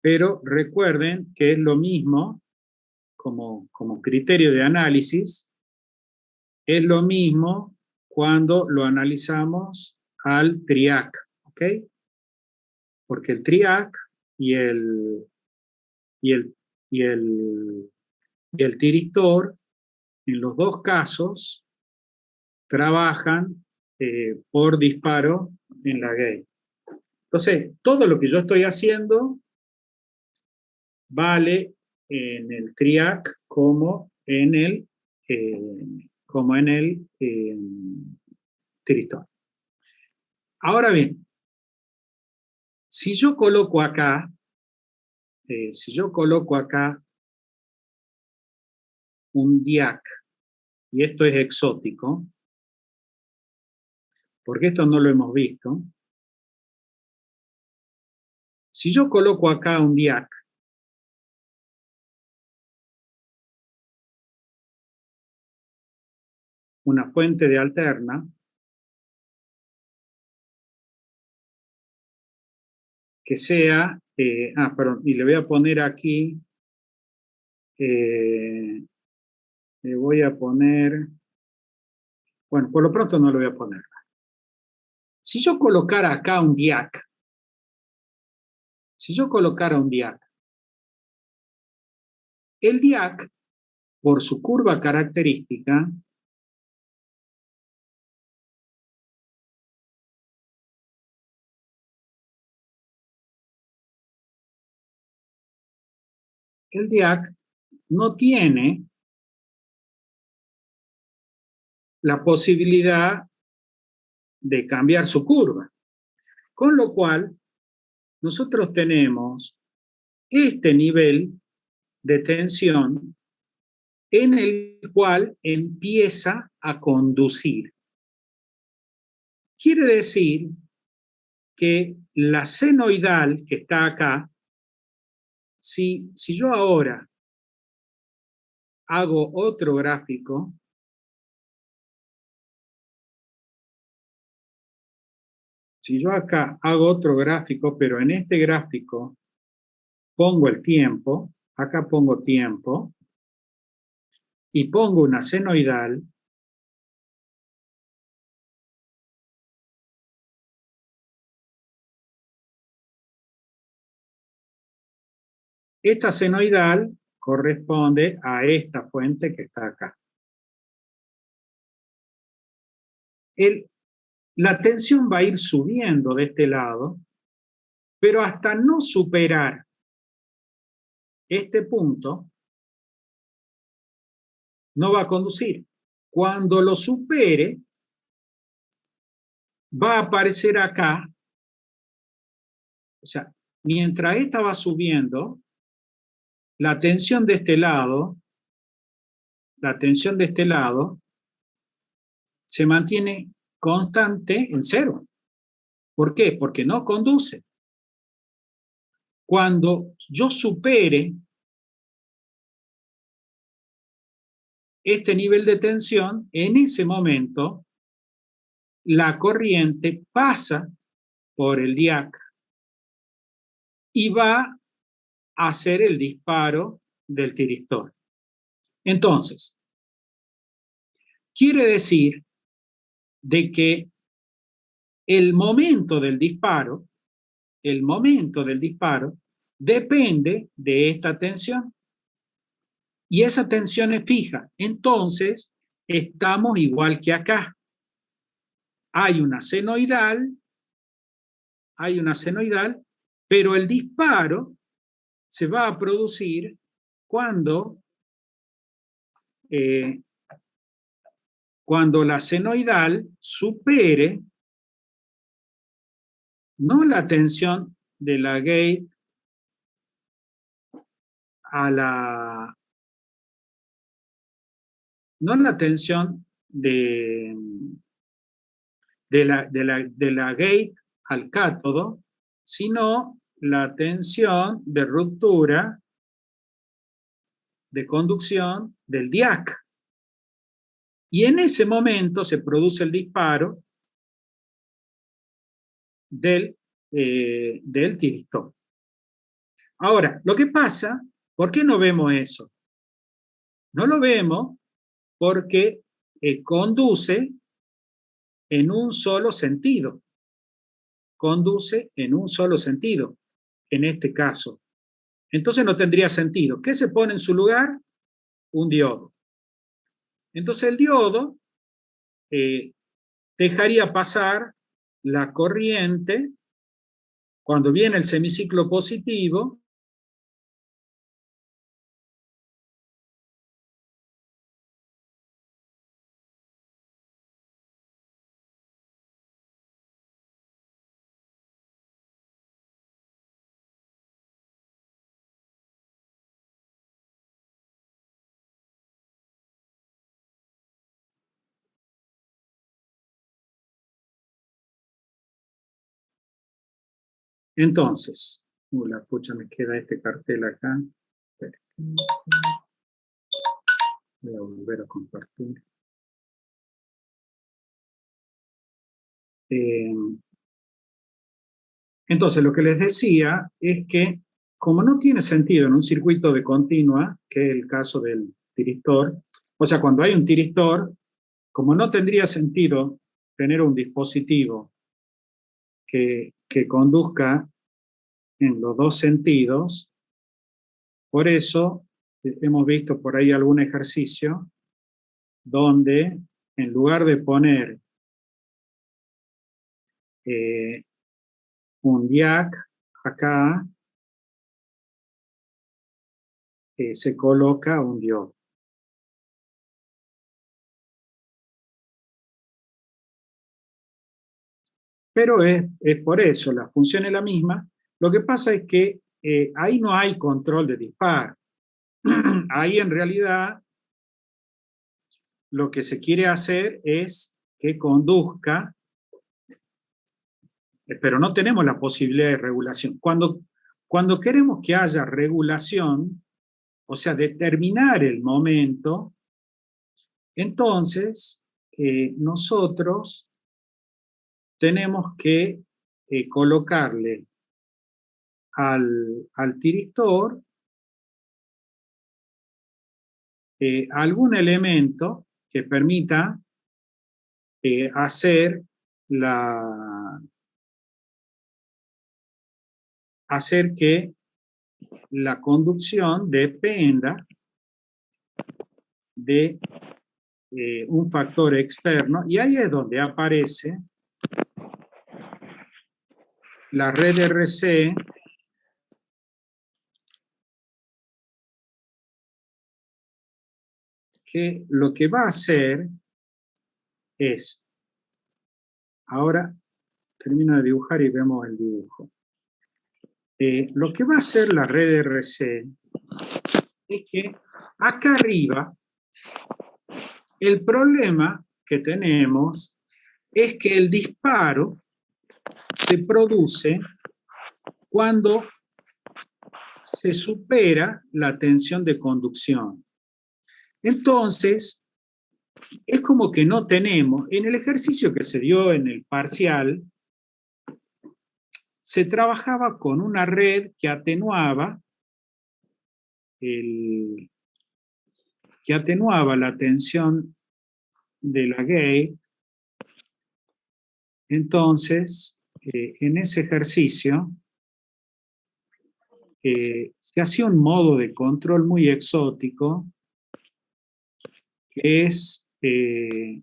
pero recuerden que es lo mismo como criterio de análisis, es lo mismo cuando lo analizamos al TRIAC, ¿ok? Porque el TRIAC y el tiristor, en los dos casos, trabajan por disparo en la gate. Entonces, todo lo que yo estoy haciendo vale en el TRIAC como en el tiristor. Ahora bien, si yo coloco acá un DIAC, y esto es exótico, porque esto no lo hemos visto. Si yo coloco acá un DIAC, una fuente de alterna, que sea, perdón, y le voy a poner aquí, le voy a poner, bueno, por lo pronto no lo voy a poner. Si yo colocara acá un DIAC, el DIAC, por su curva característica, el DIAC no tiene la posibilidad de cambiar su curva. Con lo cual, nosotros tenemos este nivel de tensión en el cual empieza a conducir. Quiere decir que la senoidal que está acá, si yo ahora hago otro gráfico, si yo acá hago otro gráfico, pero en este gráfico pongo el tiempo, acá pongo tiempo, y pongo una senoidal, esta senoidal corresponde a esta fuente que está acá. La tensión va a ir subiendo de este lado, pero hasta no superar este punto, no va a conducir. Cuando lo supere, va a aparecer acá, o sea, mientras esta va subiendo, la tensión de este lado, se mantiene constante en cero. ¿Por qué? Porque no conduce. Cuando yo supere este nivel de tensión, en ese momento la corriente pasa por el DIAC y va a hacer el disparo del tiristor. Entonces, quiere decir de que el momento del disparo depende de esta tensión. Y esa tensión es fija. Entonces, estamos igual que acá. Hay una senoidal, pero el disparo se va a producir cuando la senoidal supere no la tensión de la gate a la... no la tensión de la gate al cátodo, sino la tensión de ruptura de conducción del diac. Y en ese momento se produce el disparo del tiristor. Ahora, lo que pasa, ¿por qué no vemos eso? No lo vemos porque conduce en un solo sentido. Conduce en un solo sentido, en este caso. Entonces no tendría sentido. ¿Qué se pone en su lugar? Un diodo. Entonces el diodo dejaría pasar la corriente cuando viene el semiciclo positivo. Entonces, la pucha, me queda este cartel acá. Voy a volver a compartir. Entonces, lo que les decía es que, como no tiene sentido en un circuito de continua, que es el caso del tiristor, o sea, cuando hay un tiristor, como no tendría sentido tener un dispositivo que conduzca en los dos sentidos, por eso hemos visto por ahí algún ejercicio donde en lugar de poner un diac acá, se coloca un diodo. Pero es por eso, la función es la misma. Lo que pasa es que ahí no hay control de disparo. Ahí en realidad lo que se quiere hacer es que conduzca, pero no tenemos la posibilidad de regulación. Cuando queremos que haya regulación, o sea, determinar el momento, entonces nosotros tenemos que colocarle al tiristor algún elemento que permita hacer que la conducción dependa de un factor externo, y ahí es donde aparece la red RC que lo que va a hacer es, ahora termino de dibujar y vemos el dibujo. Lo que va a hacer la red RC es que acá arriba el problema que tenemos es que el disparo se produce cuando se supera la tensión de conducción. Entonces, es como que no tenemos, en el ejercicio que se dio en el parcial, se trabajaba con una red que atenuaba la tensión de la gate. Entonces, en ese ejercicio, se hacía un modo de control muy exótico, que es, se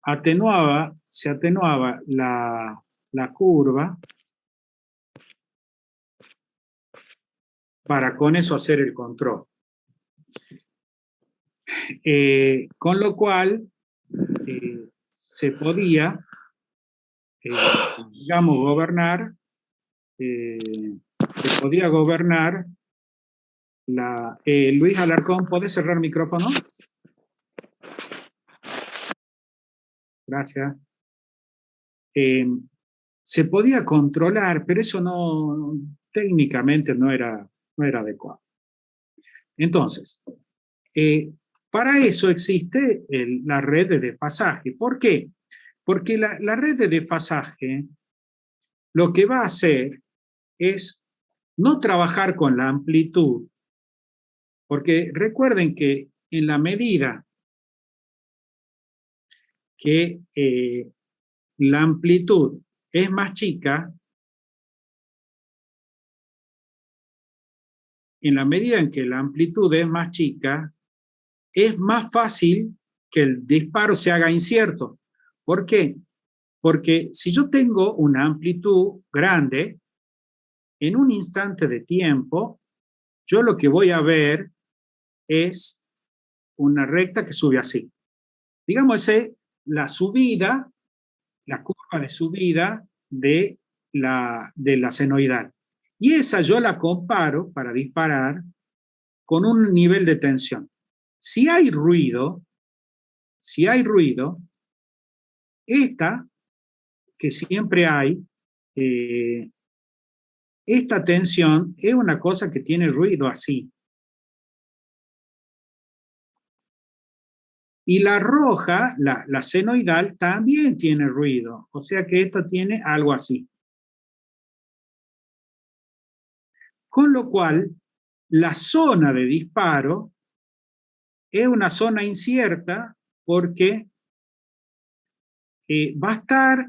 atenuaba la curva para con eso hacer el control. Con lo cual, se podía, digamos, gobernar, Luis Alarcón, ¿podés cerrar el micrófono? Gracias. Se podía controlar, pero eso no, técnicamente no era adecuado. Entonces, para eso existe la red de desfasaje. ¿Por qué? Porque la red de desfasaje lo que va a hacer es no trabajar con la amplitud, porque recuerden que en la medida que la amplitud es más chica, en la medida en que la amplitud es más chica, es más fácil que el disparo se haga incierto. ¿Por qué? Porque si yo tengo una amplitud grande, en un instante de tiempo, yo lo que voy a ver es una recta que sube así. Digamos, la subida, la curva de subida de la senoidal. Y esa yo la comparo para disparar con un nivel de tensión. Si hay ruido, esta, que siempre hay, esta tensión es una cosa que tiene ruido así. Y la roja, la senoidal, también tiene ruido. O sea que esta tiene algo así. Con lo cual, la zona de disparo es una zona incierta porque va a estar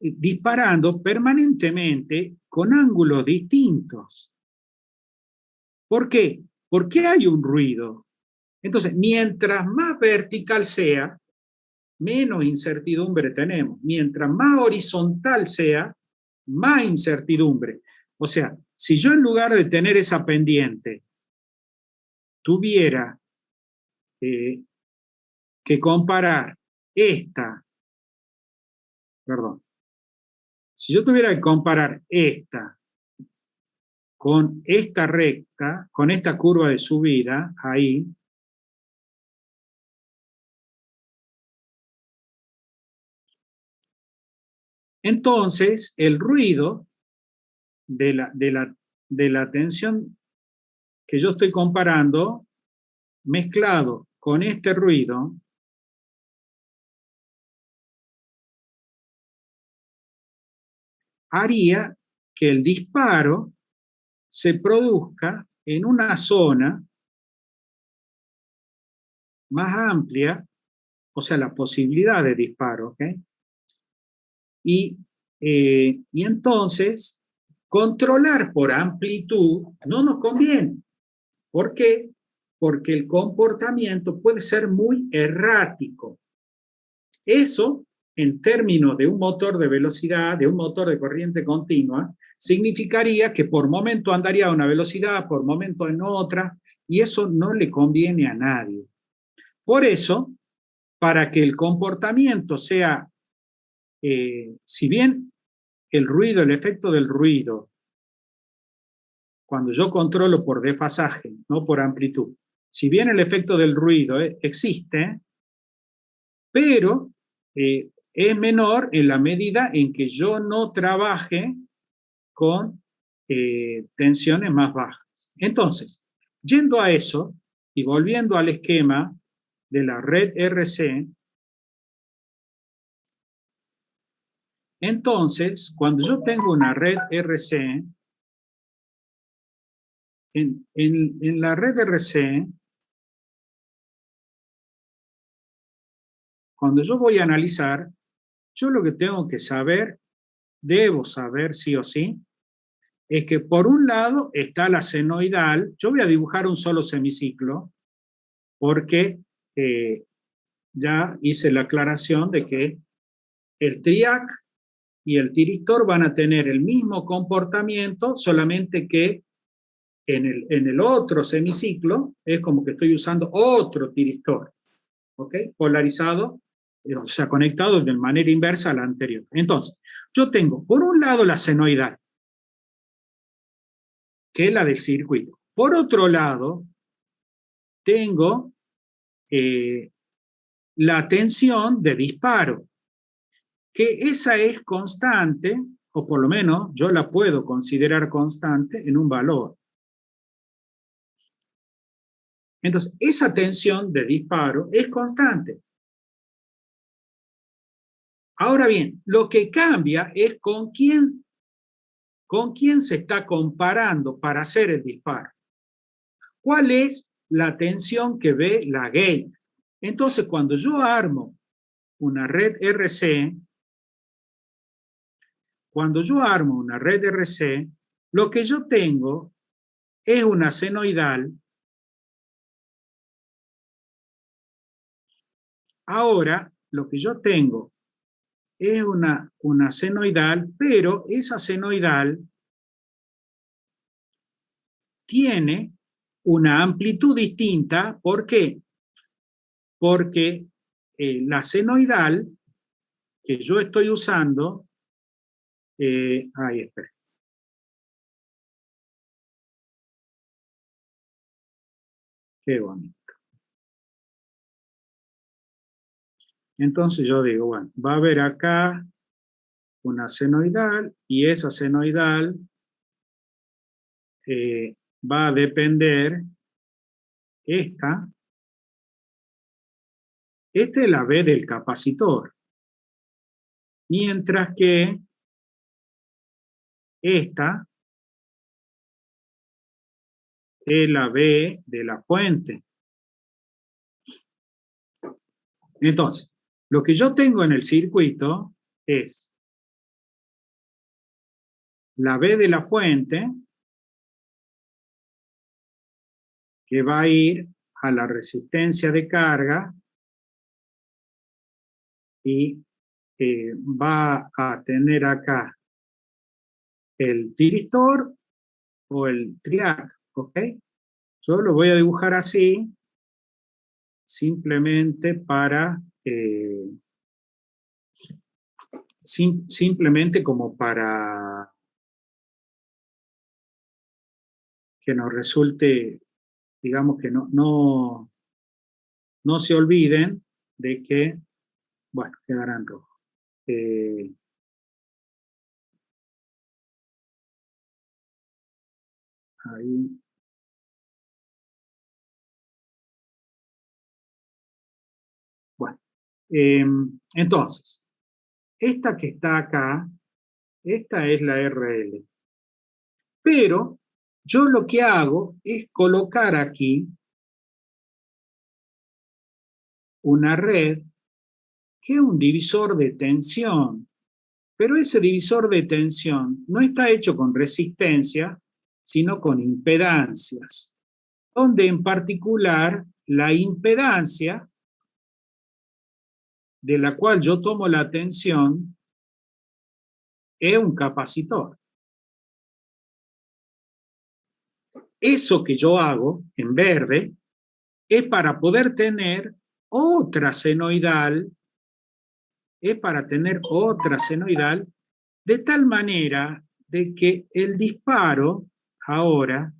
disparando permanentemente con ángulos distintos. ¿Por qué? Porque hay un ruido. Entonces, mientras más vertical sea, menos incertidumbre tenemos. Mientras más horizontal sea, más incertidumbre. O sea, si yo en lugar de tener esa pendiente, tuviera que comparar esta, si yo tuviera que comparar esta con esta recta, con esta curva de subida, ahí, entonces el ruido de la tensión que yo estoy comparando, mezclado con este ruido, haría que el disparo se produzca en una zona más amplia, o sea, la posibilidad de disparo, ¿ok? Y entonces, controlar por amplitud no nos conviene. ¿Por qué? Porque el comportamiento puede ser muy errático. Eso, en términos de un motor de velocidad, de un motor de corriente continua, significaría que por momento andaría a una velocidad, por momento en otra, y eso no le conviene a nadie. Por eso, para que el comportamiento sea, si bien el ruido, el efecto del ruido, cuando yo controlo por desfasaje, no por amplitud, si bien el efecto del ruido existe, pero es menor en la medida en que yo no trabaje con tensiones más bajas. Entonces, yendo a eso y volviendo al esquema de la red RC, entonces, cuando yo tengo una red RC, en la red RC, cuando yo voy a analizar, yo lo que tengo que saber, debo saber sí o sí, es que por un lado está la senoidal. Yo voy a dibujar un solo semiciclo porque ya hice la aclaración de que el TRIAC y el tiristor van a tener el mismo comportamiento, solamente que en el otro semiciclo es como que estoy usando otro tiristor, ¿ok? Polarizado, o sea, conectado de manera inversa a la anterior. Entonces, yo tengo por un lado la senoidal, que es la del circuito. Por otro lado, tengo la tensión de disparo, que esa es constante, o por lo menos yo la puedo considerar constante en un valor. Entonces, esa tensión de disparo es constante. Ahora bien, lo que cambia es con quién se está comparando para hacer el disparo. ¿Cuál es la tensión que ve la gate? Entonces, cuando yo armo una red RC, lo que yo tengo es una senoidal. Ahora, lo que yo tengo es una senoidal, pero esa senoidal tiene una amplitud distinta. ¿Por qué? Porque la senoidal que yo estoy usando, espera. Qué bonito. Entonces yo digo, bueno, va a haber acá una senoidal y esa senoidal va a depender esta es la B del capacitor, mientras que esta es la B de la fuente. Entonces, lo que yo tengo en el circuito es la B de la fuente, que va a ir a la resistencia de carga y va a tener acá el tiristor o el triac, ¿ok? Yo lo voy a dibujar así, simplemente para, simplemente como para que nos resulte, digamos que no se olviden de que, bueno, quedarán rojos. Ahí. Bueno, entonces, esta que está acá, esta es la RL. Pero yo lo que hago es colocar aquí una red que es un divisor de tensión. Pero ese divisor de tensión no está hecho con resistencia, sino con impedancias, donde en particular la impedancia de la cual yo tomo la tensión es un capacitor. Eso que yo hago en verde es para poder tener otra senoidal, de tal manera de que el disparo ahora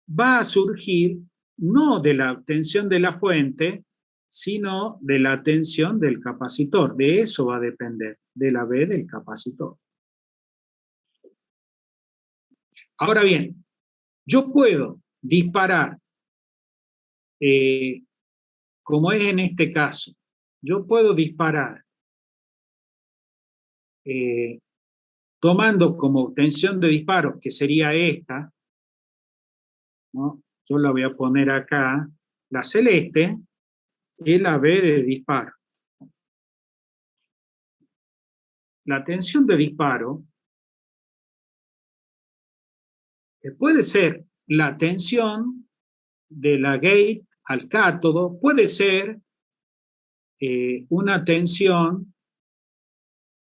va a surgir no de la tensión de la fuente, sino de la tensión del capacitor. De eso va a depender, de la B del capacitor. Ahora bien, yo puedo disparar, como es en este caso, yo puedo disparar tomando como tensión de disparo, que sería esta, ¿no? Yo la voy a poner acá, la celeste, es la B de disparo. La tensión de disparo puede ser la tensión de la gate al cátodo, puede ser una tensión,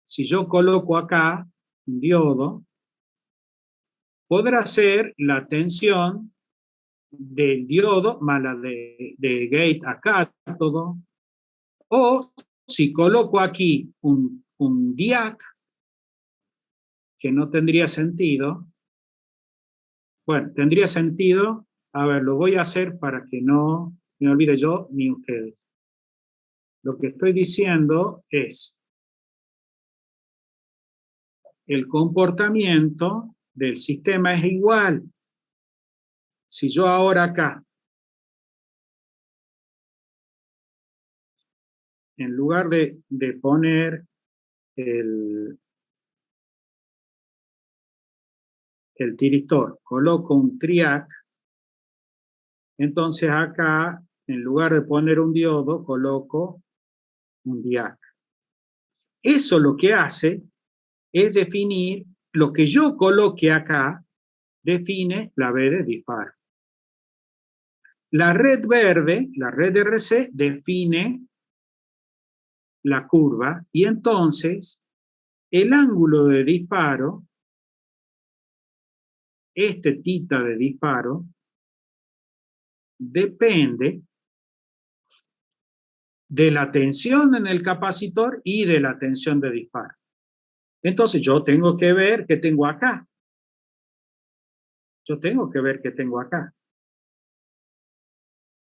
si yo coloco acá un diodo, podrá ser la tensión del diodo más la de gate a cátodo, o si coloco aquí un diac, que no tendría sentido, bueno, tendría sentido, a ver, lo voy a hacer para que no me olvide yo ni ustedes. Lo que estoy diciendo es el comportamiento del sistema es igual. Si yo ahora acá, en lugar de poner el tiristor, coloco un triac, entonces acá, en lugar de poner un diodo, coloco un diac. Eso lo que hace es definir, lo que yo coloque acá, define la B de disparo. La red verde, la red RC, define la curva y entonces el ángulo de disparo, este tita de disparo, depende de la tensión en el capacitor y de la tensión de disparo. Entonces yo tengo que ver qué tengo acá. Yo tengo que ver qué tengo acá.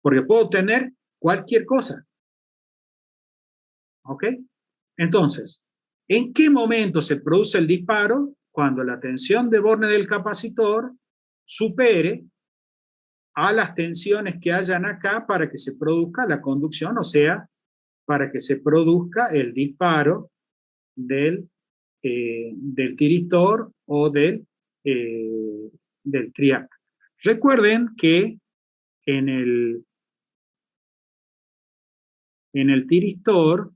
Porque puedo tener cualquier cosa. ¿Ok? Entonces, ¿en qué momento se produce el disparo? Cuando la tensión de borne del capacitor supere a las tensiones que hayan acá para que se produzca la conducción, o sea, para que se produzca el disparo del tiristor o del triac. Recuerden que en el tiristor,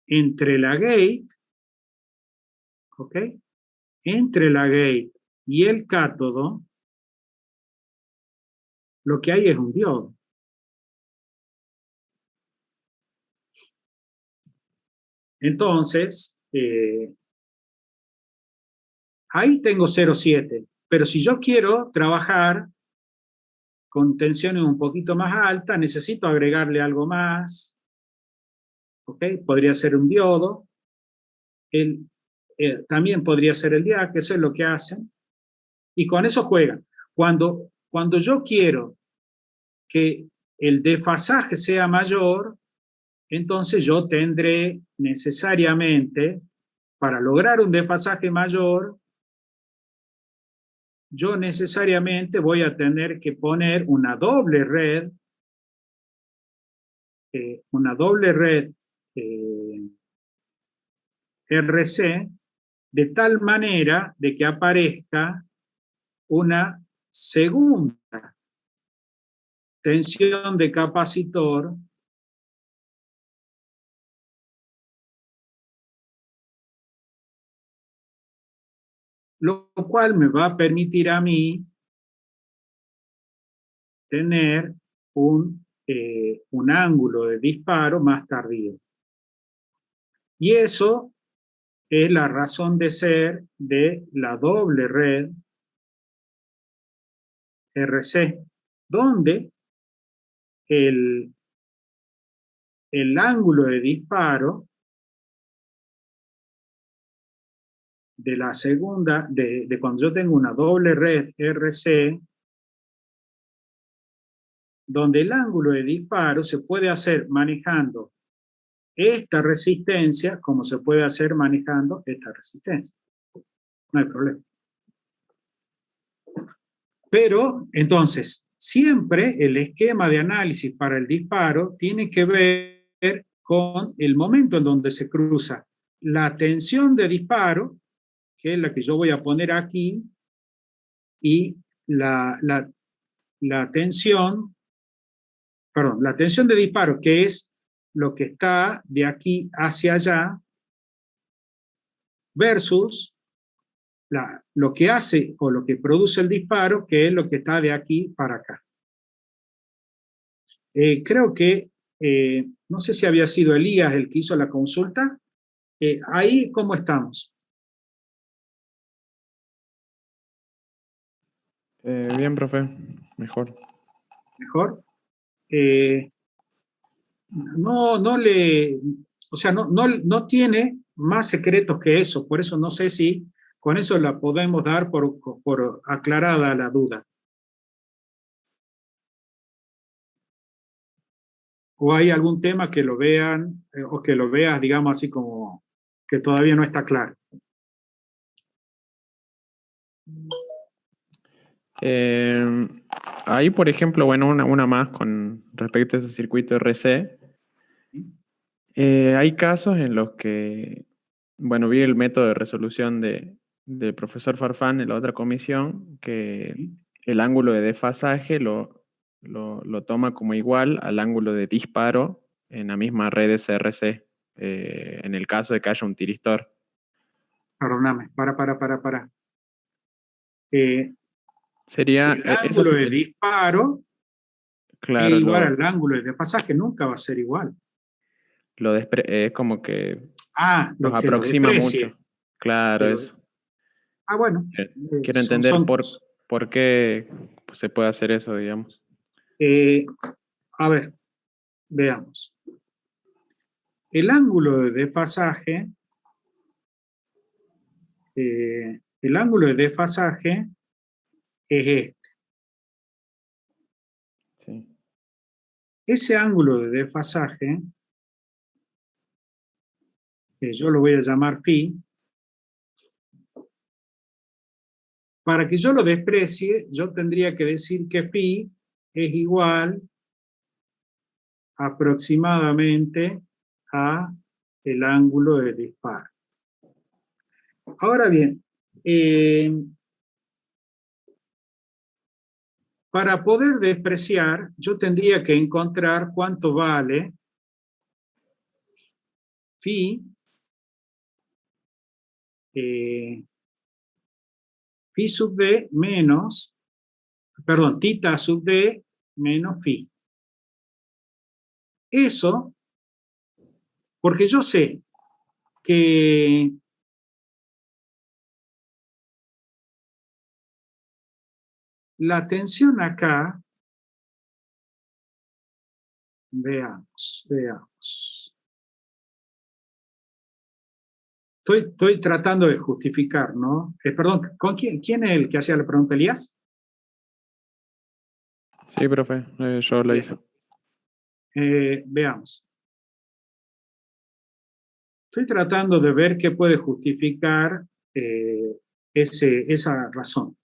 entre la gate, ¿ok? Entre la gate y el cátodo, lo que hay es un diodo. Entonces, ahí tengo 0,7, pero si yo quiero trabajar con tensiones un poquito más altas, necesito agregarle algo más, ¿ok? Podría ser un diodo, también podría ser el diac, eso es lo que hacen, y con eso juegan. Cuando yo quiero que el desfasaje sea mayor, entonces yo tendré necesariamente, para lograr un desfasaje mayor, yo necesariamente voy a tener que poner una doble red RC, de tal manera de que aparezca una segunda tensión de capacitor lo cual me va a permitir a mí tener un ángulo de disparo más tardío. Y eso es la razón de ser de la doble red RC, donde el ángulo de disparo de la segunda, de cuando yo tengo una doble red RC, donde el ángulo de disparo se puede hacer manejando esta resistencia como se puede hacer manejando esta resistencia. No hay problema. Pero, entonces, siempre el esquema de análisis para el disparo tiene que ver con el momento en donde se cruza la tensión de disparo, que es la que yo voy a poner aquí, y la tensión de disparo, que es lo que está de aquí hacia allá, versus lo que hace o lo que produce el disparo, que es lo que está de aquí para acá. Creo que no sé si había sido Elías el que hizo la consulta. Ahí, ¿cómo estamos? Bien, profe, mejor. ¿Mejor? No tiene más secretos que eso, por eso no sé si con eso la podemos dar por aclarada la duda. ¿O hay algún tema que lo vean, o que lo veas, digamos así como que todavía no está claro? Ahí, por ejemplo, bueno, una más con respecto a ese circuito RC. Hay casos en los que, bueno, vi el método de resolución del profesor Farfán en la otra comisión, que el ángulo de desfasaje lo toma como igual al ángulo de disparo en la misma red SRC, en el caso de que haya un tiristor. Perdóname, para. Sería El ángulo de disparo claro, es igual al ángulo de desfasaje, nunca va a ser igual. es como que Lo los que lo aproxima desprecie. mucho. Claro, Pero, eso. bueno. Quiero entender por qué se puede hacer eso, digamos. A ver, veamos. El ángulo de desfasaje, es este. Sí. Ese ángulo de desfasaje, yo lo voy a llamar phi, para que yo lo desprecie, yo tendría que decir que phi es igual aproximadamente a el ángulo de disparo. Ahora bien, para poder despreciar, yo tendría que encontrar cuánto vale phi, phi sub d menos, perdón, tita sub d menos phi. Eso, porque yo sé que la tensión acá, veamos. Estoy tratando de justificar, ¿no? Perdón, ¿quién es el que hacía la pregunta, Elías? Sí, profe, yo la hice. Veamos. Estoy tratando de ver qué puede justificar esa razón.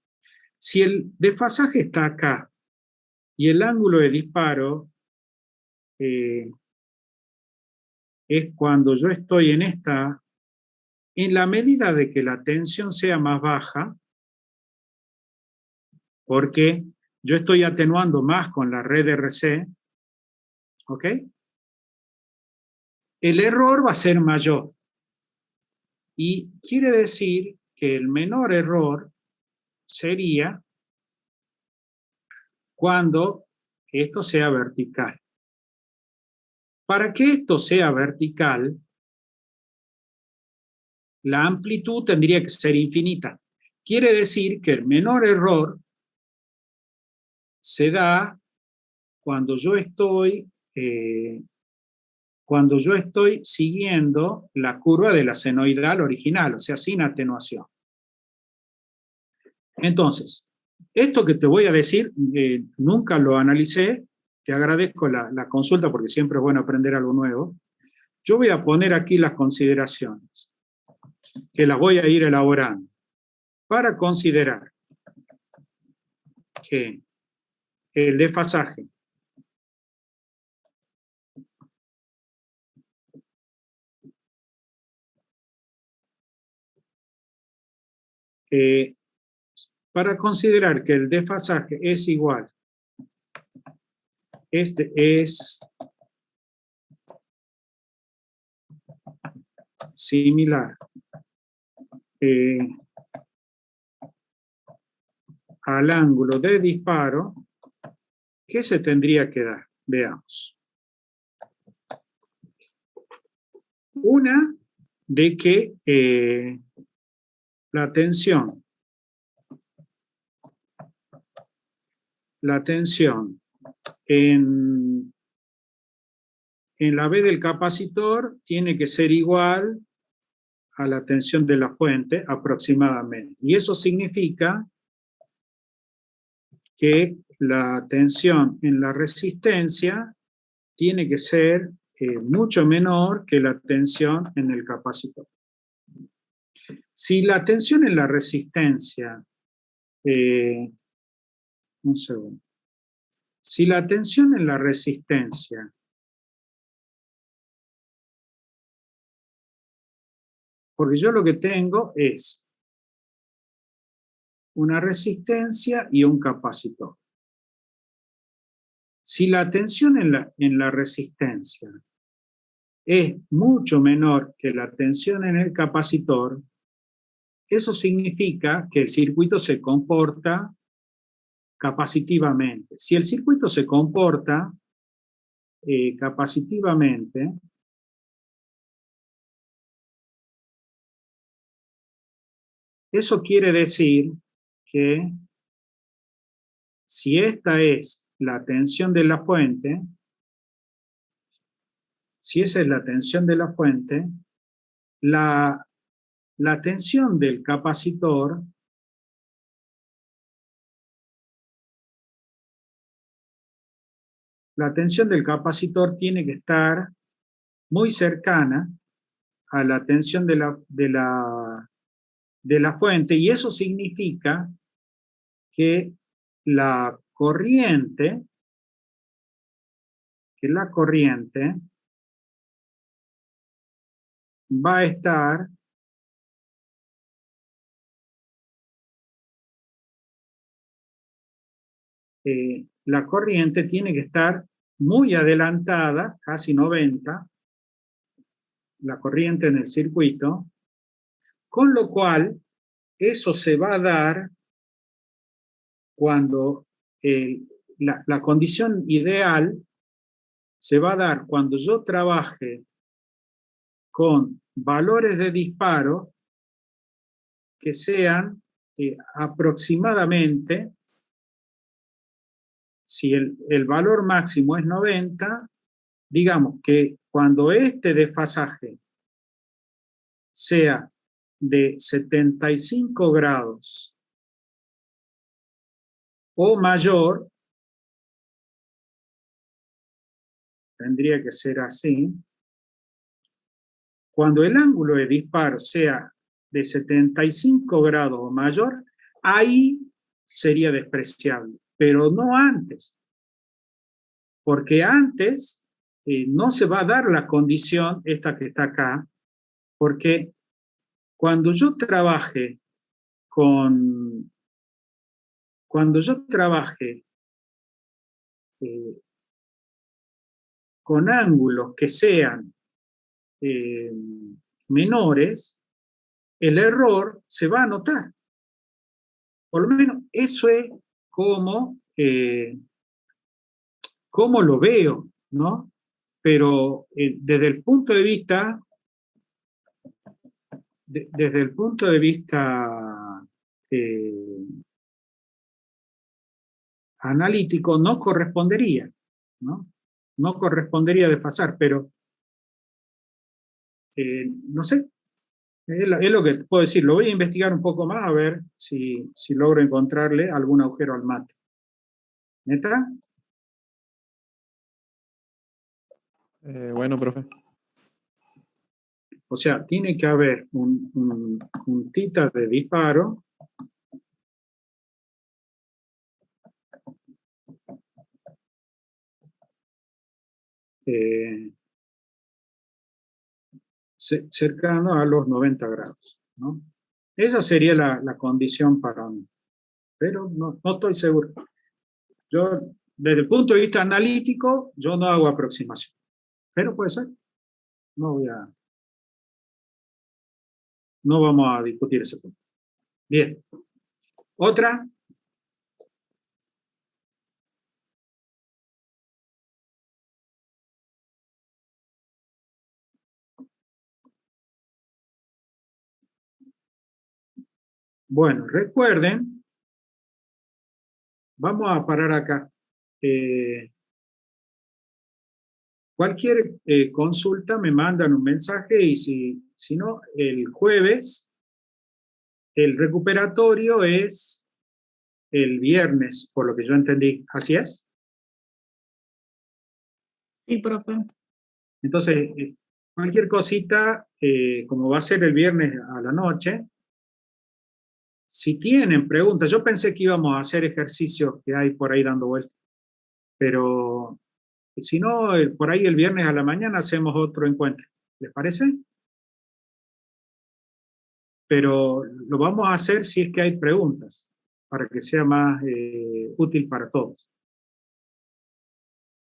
Si el desfasaje está acá y el ángulo de disparo es cuando yo estoy en la medida de que la tensión sea más baja, porque yo estoy atenuando más con la red RC, ¿ok? El error va a ser mayor. Y quiere decir que el menor error sería cuando esto sea vertical. Para que esto sea vertical, la amplitud tendría que ser infinita. Quiere decir que el menor error se da cuando yo estoy siguiendo la curva de la senoidal original, o sea, sin atenuación. Entonces, esto que te voy a decir, nunca lo analicé, te agradezco la consulta porque siempre es bueno aprender algo nuevo. Yo voy a poner aquí las consideraciones, que las voy a ir elaborando, para considerar que el desfasaje para considerar que el desfasaje es igual, este es similar al ángulo de disparo, ¿qué se tendría que dar? Veamos. Una, de que la tensión en la B del capacitor tiene que ser igual a la tensión de la fuente aproximadamente. Y eso significa que la tensión en la resistencia tiene que ser mucho menor que la tensión en el capacitor. Si la tensión en la resistencia, un segundo, si la tensión en la resistencia porque yo lo que tengo es una resistencia y un capacitor. Si la tensión en la resistencia es mucho menor que la tensión en el capacitor, eso significa que el circuito se comporta capacitivamente. Si el circuito se comporta capacitivamente, eso quiere decir que si esta es la tensión de la fuente, si esa es la tensión de la fuente, la tensión del capacitor tiene que estar muy cercana a la tensión de la fuente, y eso significa que la corriente va a estar la corriente tiene que estar muy adelantada, casi 90, la corriente en el circuito, con lo cual eso se va a dar cuando la condición ideal se va a dar cuando yo trabaje con valores de disparo que sean aproximadamente, si el valor máximo es 90, digamos que cuando este desfasaje sea de 75 grados o mayor, tendría que ser así, cuando el ángulo de disparo sea de 75 grados o mayor, ahí sería despreciable, pero no antes, porque antes no se va a dar la condición, esta que está acá, porque cuando yo trabaje con ángulos que sean menores, el error se va a notar. Por lo menos eso es como lo veo, ¿no? Pero desde el punto de vista analítico no correspondería, ¿no? No correspondería desfasar, pero no sé, es lo que puedo decir. Lo voy a investigar un poco más a ver si logro encontrarle algún agujero al mate. ¿Neta? Bueno, profe. O sea, tiene que haber un tita de disparo cercano a los 90 grados, ¿no? Esa sería la condición para mí, pero no estoy seguro. Yo, desde el punto de vista analítico, yo no hago aproximación, pero puede ser. No vamos a discutir ese punto. Bien. ¿Otra? Bueno, recuerden, vamos a parar acá. Cualquier consulta me mandan un mensaje y si no, el jueves, el recuperatorio es el viernes, por lo que yo entendí. ¿Así es? Sí, profe. Entonces, cualquier cosita, como va a ser el viernes a la noche, si tienen preguntas, yo pensé que íbamos a hacer ejercicios que hay por ahí dando vueltas, pero si no, por ahí el viernes a la mañana hacemos otro encuentro. ¿Les parece? Pero lo vamos a hacer si es que hay preguntas, para que sea más útil para todos.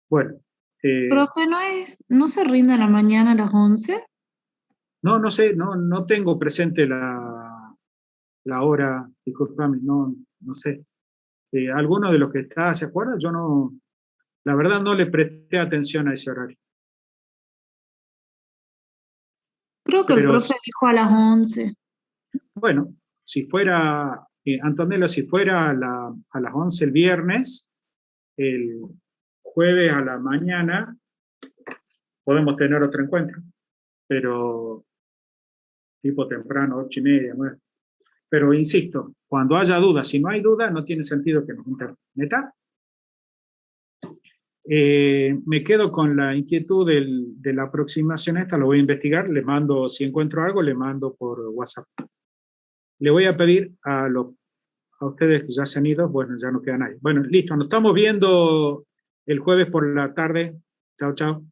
Bueno. Profe, ¿no se rinde a la mañana a las 11? No sé, no tengo presente la hora, discúlpame, no sé. ¿Alguno de los que está se acuerda? Yo no, la verdad no le presté atención a ese horario. Creo que el profe dijo a las 11. Bueno, si fuera, Antonella, si fuera a las 11 el viernes, el jueves a la mañana podemos tener otro encuentro, pero tipo temprano, 8:30, 9. Pero insisto, cuando haya dudas, si no hay dudas, no tiene sentido que nos juntemos. ¿Neta? Me quedo con la inquietud de la aproximación esta, lo voy a investigar, le mando, si encuentro algo, le mando por WhatsApp. Le voy a pedir a ustedes que ya se han ido, bueno, ya no queda nadie. Bueno, listo, nos estamos viendo el jueves por la tarde. Chao, chao.